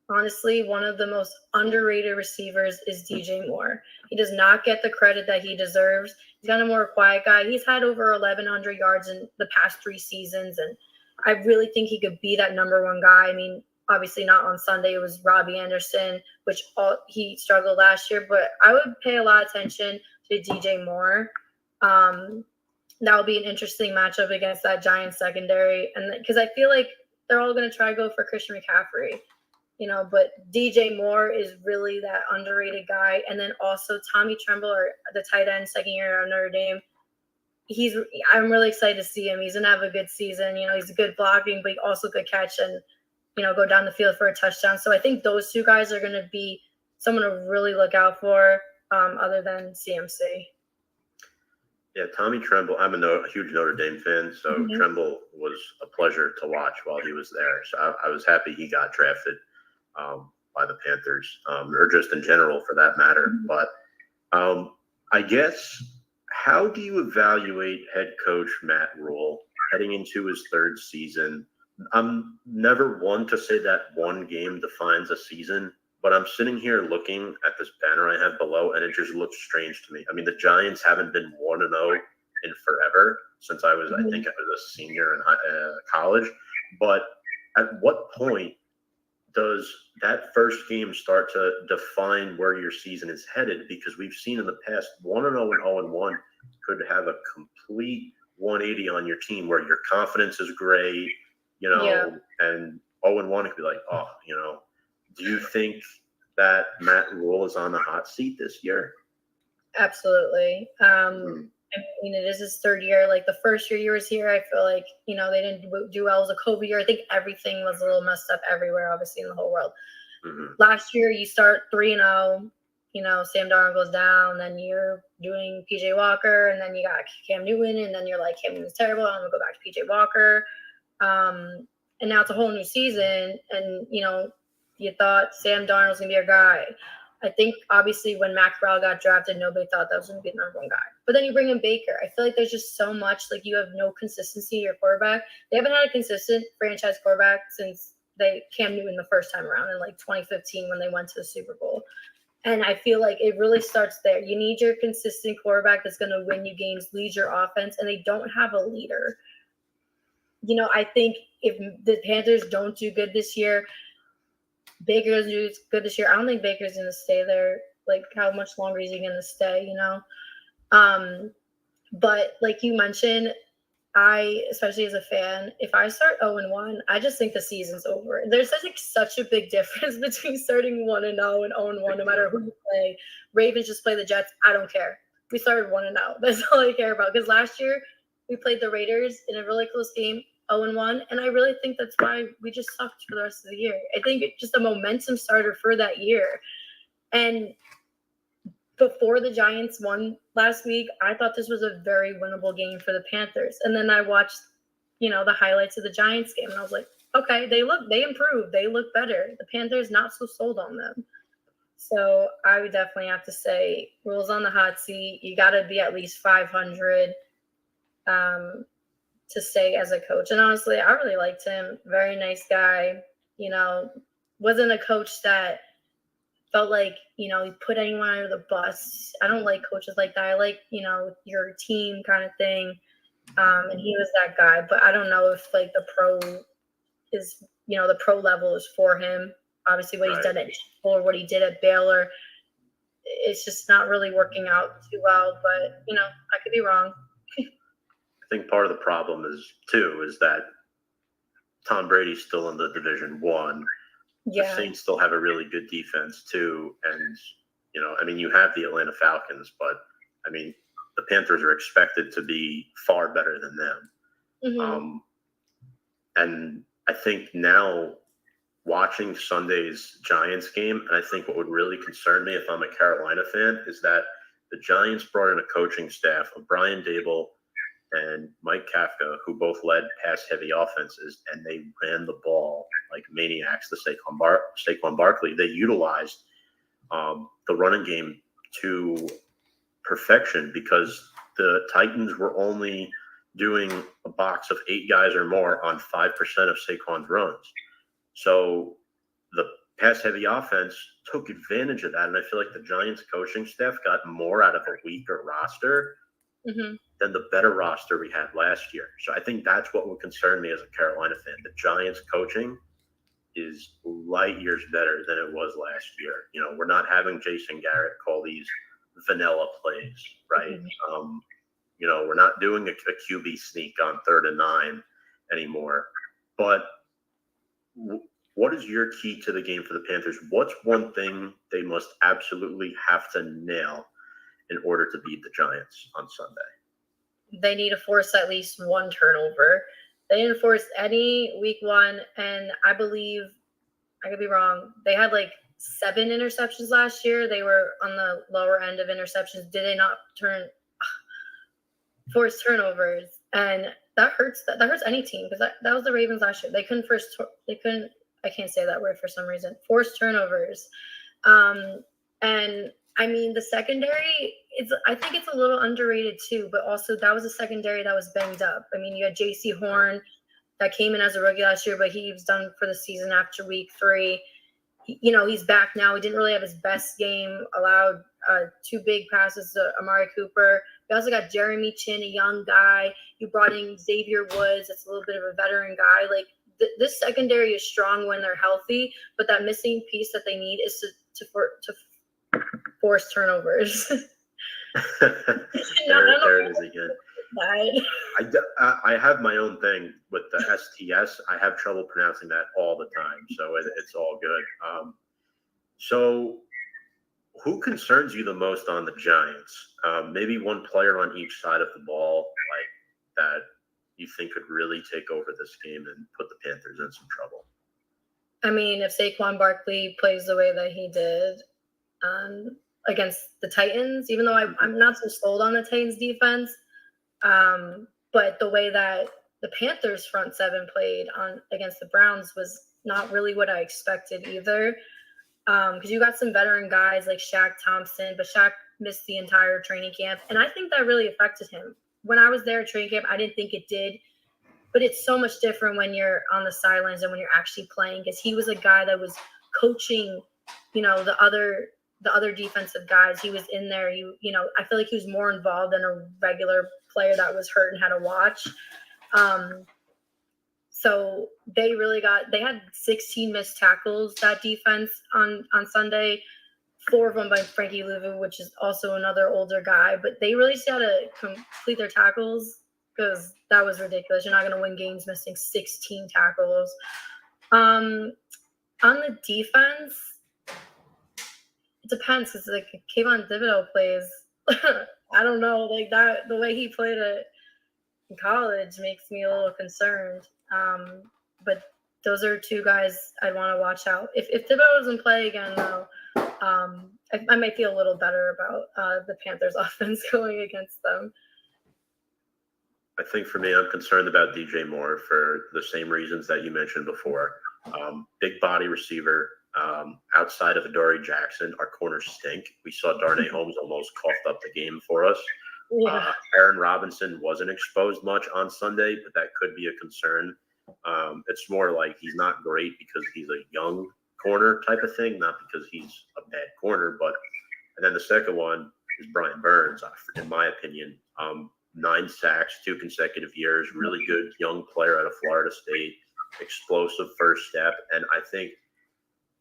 Speaker 4: honestly, one of the most underrated receivers is DJ Moore. He does not get the credit that he deserves. He's kind of more a quiet guy. He's had over 1,100 yards in the past 3 seasons, and I really think he could be that number 1 guy. I mean, obviously not on Sunday. It was Robbie Anderson, which he struggled last year. But I would pay a lot of attention to DJ Moore. That would be an interesting matchup against that Giants secondary. And because I feel like they're all going to try to go for Christian McCaffrey, but DJ Moore is really that underrated guy. And then also Tommy Tremble, or the tight end, second year at Notre Dame. I'm really excited to see him. He's going to have a good season. He's a good blocking, but also good catch and, go down the field for a touchdown. So I think those two guys are going to be someone to really look out for, other than CMC.
Speaker 5: Yeah, Tommy Tremble. I'm a huge Notre Dame fan, so Tremble was a pleasure to watch while he was there. So I was happy he got drafted by the Panthers, or just in general for that matter. But I guess, how do you evaluate head coach Matt Rule heading into his third season? I'm never one to say that one game defines a season, but I'm sitting here looking at this banner I have below, and it just looks strange to me. I mean, the Giants haven't been 1-0 in forever since I think I was a senior in college. But at what point does that first game start to define where your season is headed? Because we've seen in the past 1-0 and 0-1 could have a complete 180 on your team where your confidence is great, and 0-1 could be like, do you think that Matt Rule is on the hot seat this year?
Speaker 4: Absolutely. I mean, it is his third year. Like the first year he was here, I feel like, they didn't do well. It was a COVID year. I think everything was a little messed up everywhere, obviously, in the whole world. Last year, you start 3-0. Sam Darnold goes down, then you're doing PJ Walker, and then you got Cam Newton, and then you're like, Cam Newton's terrible. I'm going to go back to PJ Walker. And now it's a whole new season, and, you thought Sam Darnold's going to be your guy. I think, obviously, when Matt Corral got drafted, nobody thought that was going to be the number one guy. But then you bring in Baker. I feel like there's just so much, like, you have no consistency in your quarterback. They haven't had a consistent franchise quarterback since Cam Newton the first time around in, like, 2015 when they went to the Super Bowl. And I feel like it really starts there. You need your consistent quarterback that's going to win you games, lead your offense, and they don't have a leader. I think if the Panthers don't do good this year, Baker doesn't do good this year, I don't think Baker's going to stay there. Like, how much longer is he going to stay, But like you mentioned, especially as a fan, if I start 0-1, I just think the season's over. There's such a big difference between starting 1-0 and 0-1, no matter who you play. Ravens just play the Jets. I don't care. We started 1-0. That's all I care about. Because last year we played the Raiders in a really close game, 0-1, and I really think that's why we just sucked for the rest of the year. I think it's just a momentum starter for that year. And before the Giants won last week, I thought this was a very winnable game for the Panthers. And then I watched, the highlights of the Giants game, and I was like, okay, they improved. They look better. The Panthers not so sold on them. So I would definitely have to say Rule's on the hot seat. You got to be at least 500 to stay as a coach. And honestly, I really liked him. Very nice guy. Wasn't a coach that felt like, he put anyone under the bus. I don't like coaches like that. I like, your team kind of thing. And he was that guy. But I don't know if, like, the pro is, the pro level is for him. Obviously, what he's done at or what he did at Baylor, it's just not really working out too well. But, I could be wrong.
Speaker 5: I think part of the problem is that Tom Brady's still in the Division One.
Speaker 4: Yeah.
Speaker 5: The Saints still have a really good defense too, and you have the Atlanta Falcons, but the Panthers are expected to be far better than them. And I think now watching Sunday's Giants game, and I think what would really concern me if I'm a Carolina fan is that the Giants brought in a coaching staff of Brian Dable and Mike Kafka, who both led pass-heavy offenses, and they ran the ball like maniacs to Saquon Barkley. They utilized the running game to perfection because the Titans were only doing a box of 8 guys or more on 5% of Saquon's runs. So the pass-heavy offense took advantage of that, and I feel like the Giants coaching staff got more out of a weaker roster than the better roster we had last year. So I think that's what would concern me as a Carolina fan. The Giants coaching is light years better than it was last year. You know, we're not having Jason Garrett call these vanilla plays, right? You know, we're not doing a QB sneak on 3rd and 9 anymore. But what is your key to the game for the Panthers? What's one thing they must absolutely have to nail in order to beat the Giants on Sunday?
Speaker 4: They need to force at least one turnover. They didn't force any week 1, and I believe, I could be wrong, they had like 7 interceptions last year. They were on the lower end of interceptions. Did they not force turnovers? And that hurts. That hurts any team, because that was the Ravens last year. They couldn't. I can't say that word for some reason. Force turnovers, and I mean the secondary. I think it's a little underrated too. But also that was a secondary that was banged up. I mean, you had J.C. Horn that came in as a rookie last year, but he was done for the season after week 3. You know, he's back now. He didn't really have his best game. Allowed 2 big passes to Amari Cooper. We also got Jeremy Chin, a young guy. You brought in Xavier Woods. That's a little bit of a veteran guy. Like this secondary is strong when they're healthy, but that missing piece that they need is to force turnovers.
Speaker 5: There it is again. I have my own thing with the STS. I have trouble pronouncing that all the time, so it's all good. So who concerns you the most on the Giants? Maybe one player on each side of the ball, like that you think could really take over this game and put the Panthers in some trouble.
Speaker 4: I mean, if Saquon Barkley plays the way that he did against the Titans, even though I'm not so sold on the Titans defense, but the way that the Panthers front 7 played against the Browns was not really what I expected either. Because you got some veteran guys like Shaq Thompson, but Shaq missed the entire training camp. And I think that really affected him. When I was there at training camp, I didn't think it did. But it's so much different when you're on the sidelines and when you're actually playing, because he was a guy that was coaching, you know, the other defensive guys. He was in there. You know, I feel like he was more involved than a regular player that was hurt and had to watch. So they had 16 missed tackles, that defense on Sunday, 4 of them by Frankie Louvu, which is also another older guy. But they really just had to complete their tackles, because that was ridiculous. You're not going to win games missing 16 tackles. On the defense, it depends, because like Kayvon Thibodeau plays, I don't know, like that, the way he played it in college makes me a little concerned. But those are 2 guys I'd want to watch out. If Thibodeau doesn't play again, though, I might feel a little better about the Panthers offense going against them.
Speaker 5: I think for me, I'm concerned about DJ Moore for the same reasons that you mentioned before. Big body receiver. Outside of Adoree Jackson, our corners stink. We saw Darnay Holmes almost coughed up the game for us. Yeah. Aaron Robinson wasn't exposed much on Sunday, but that could be a concern. It's more like he's not great because he's a young corner type of thing, not because he's a bad corner. And then the second one is Brian Burns, in my opinion. 9 sacks, 2 consecutive years, really good young player out of Florida State, explosive first step. And I think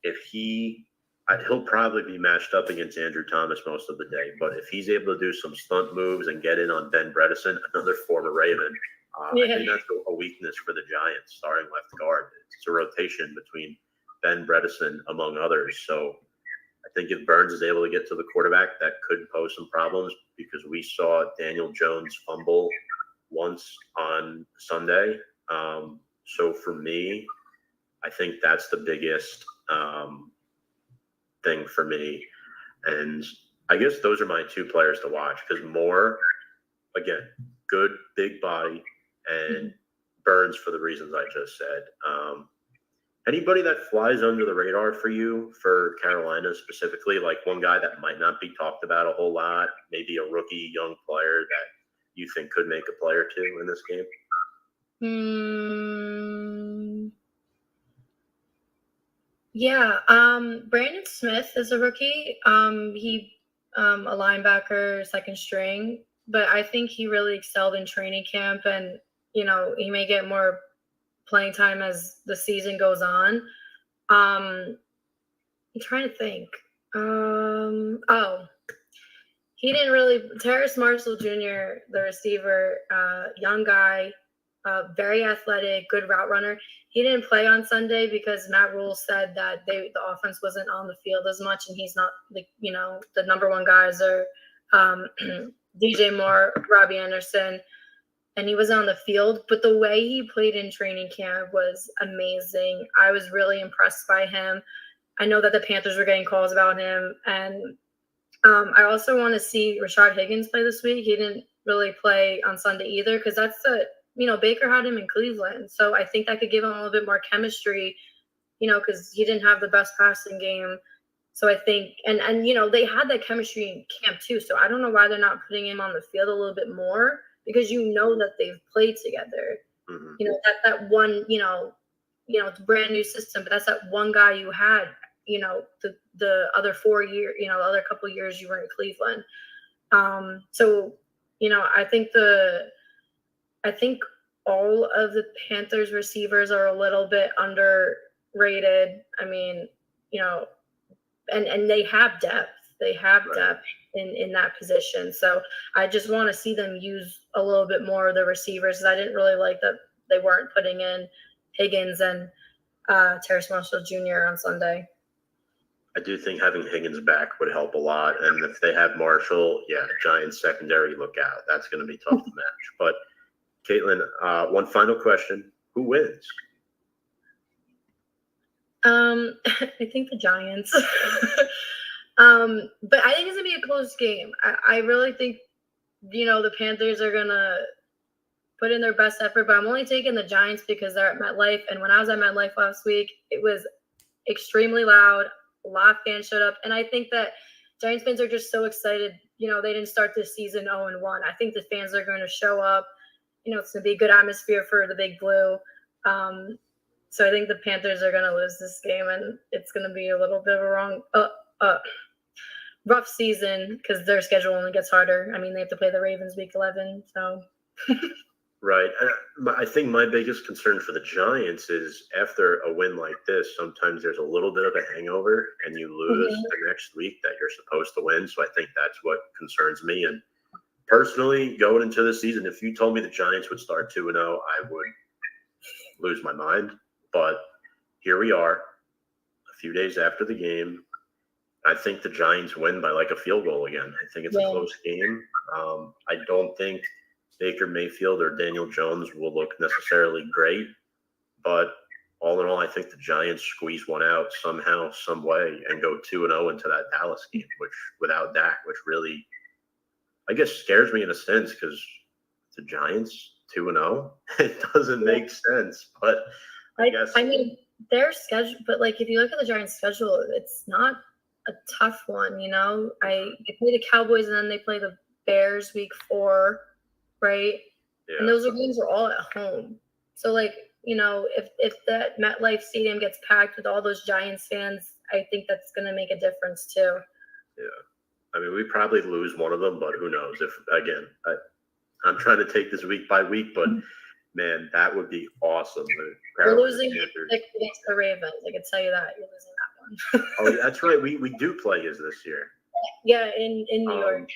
Speaker 5: if he'll probably be matched up against Andrew Thomas most of the day, but if he's able to do some stunt moves and get in on Ben Bredesen, another former Raven, I think that's a weakness for the Giants, starting left guard. It's a rotation between Ben Bredesen, among others. So I think if Burns is able to get to the quarterback, that could pose some problems, because we saw Daniel Jones fumble once on Sunday. So for me, I think that's the biggest thing for me. And I guess those are my 2 players to watch, because Moore, again, good big body, and Burns for the reasons I just said. Anybody that flies under the radar for you for Carolina specifically, like one guy that might not be talked about a whole lot, maybe a rookie young player that you think could make a play or 2 in this game?
Speaker 4: Yeah, Brandon Smith is a rookie. He a linebacker, second string, but I think he really excelled in training camp, and you know, he may get more playing time as the season goes on. I'm trying to think. He didn't really. Terrace Marshall Jr., the receiver, young guy, very athletic, good route runner. He didn't play on Sunday because Matt Rule said that the offense wasn't on the field as much, and he's not the number one guys are DJ Moore, Robbie Anderson, and he was on the field. But the way he played in training camp was amazing. I was really impressed by him. I know that the Panthers were getting calls about him, and I also want to see Rashad Higgins play this week. He didn't really play on Sunday either because that's Baker had him in Cleveland. So I think that could give him a little bit more chemistry, because he didn't have the best passing game. So I think, and they had that chemistry in camp too. So I don't know why they're not putting him on the field a little bit more because that they've played together.
Speaker 5: Mm-hmm.
Speaker 4: That one, it's a brand new system, but that's that one guy you had. The other 4 years, the other couple of years you were in Cleveland. So, I think all of the Panthers receivers are a little bit underrated. I mean, and they have depth. They have depth in that position. So I just want to see them use a little bit more of the receivers. I didn't really like that they weren't putting in Higgins and Terrace Marshall Jr. on Sunday.
Speaker 5: I do think having Higgins back would help a lot. And if they have Marshall, Giants secondary, look out. That's going to be tough to match. But, Caitlin, one final question. Who wins?
Speaker 4: I think the Giants. But I think it's going to be a close game. I really think, the Panthers are going to put in their best effort. But I'm only taking the Giants because they're at MetLife. And when I was at MetLife last week, it was extremely loud. A lot of fans showed up, and I think that Giants fans are just so excited. They didn't start this season 0-1. I think the fans are going to show up. It's going to be a good atmosphere for the Big Blue. So I think the Panthers are going to lose this game, and it's going to be a little bit of a rough season because their schedule only gets harder. I mean, they have to play the Ravens week 11, so.
Speaker 5: Right. I think my biggest concern for the Giants is after a win like this, sometimes there's a little bit of a hangover and you lose the next week that you're supposed to win. So I think that's what concerns me. And personally, going into the season, if you told me the Giants would start 2-0, I would lose my mind. But here we are, a few days after the game. I think the Giants win by like a field goal again. I think it's a close game. I don't think Baker Mayfield or Daniel Jones will look necessarily great, but all in all, I think the Giants squeeze one out somehow, some way, and go 2-0 into that Dallas game, which without Dak, which really, I guess, scares me in a sense because the Giants 2-0, it doesn't make sense. But I guess
Speaker 4: their schedule. But if you look at the Giants' schedule, it's not a tough one. They play the Cowboys and then they play the Bears week 4. Right. Yeah. And those games are all at home. So if that MetLife Stadium gets packed with all those Giants fans, I think that's going to make a difference too.
Speaker 5: Yeah. I mean, we probably lose one of them, but who knows I'm trying to take this week by week, but man, that would be awesome.
Speaker 4: We're losing against the Ravens. I can tell you that you're losing that one.
Speaker 5: Oh, that's right. We do play his this year.
Speaker 4: Yeah. In New York.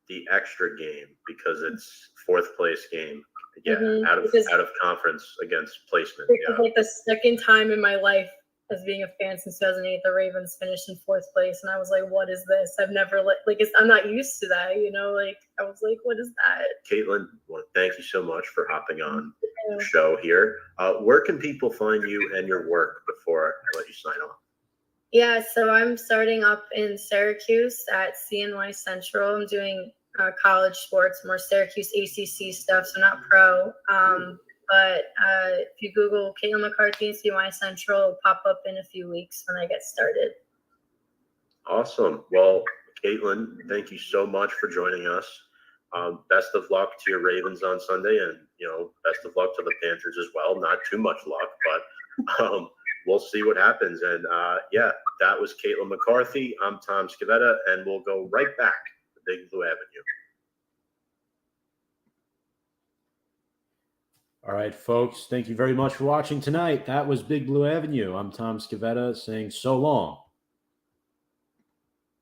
Speaker 5: The extra game because it's 4th place game. Yeah, out of conference against placement.
Speaker 4: It's like the second time in my life as being a fan since 2008, the Ravens finished in 4th place, and I was like, "What is this? I've never I'm not used to that." I was like, "What is that?"
Speaker 5: Caitlin, well, thank you so much for hopping on the show here. Where can people find you and your work before I let you sign off?
Speaker 4: Yeah, so I'm starting up in Syracuse at CNY Central. I'm doing college sports, more Syracuse ACC stuff, so not pro. But if you Google Caitlin McCarthy and CNY Central, it'll pop up in a few weeks when I get started.
Speaker 5: Awesome. Well, Caitlin, thank you so much for joining us. Best of luck to your Ravens on Sunday, and best of luck to the Panthers as well. Not too much luck, but we'll see what happens. And that was Caitlin McCarthy. I'm Tom Scavetta, and we'll go right back to Big Blue Avenue.
Speaker 2: All right, folks. Thank you very much for watching tonight. That was Big Blue Avenue. I'm Tom Scavetta saying so long.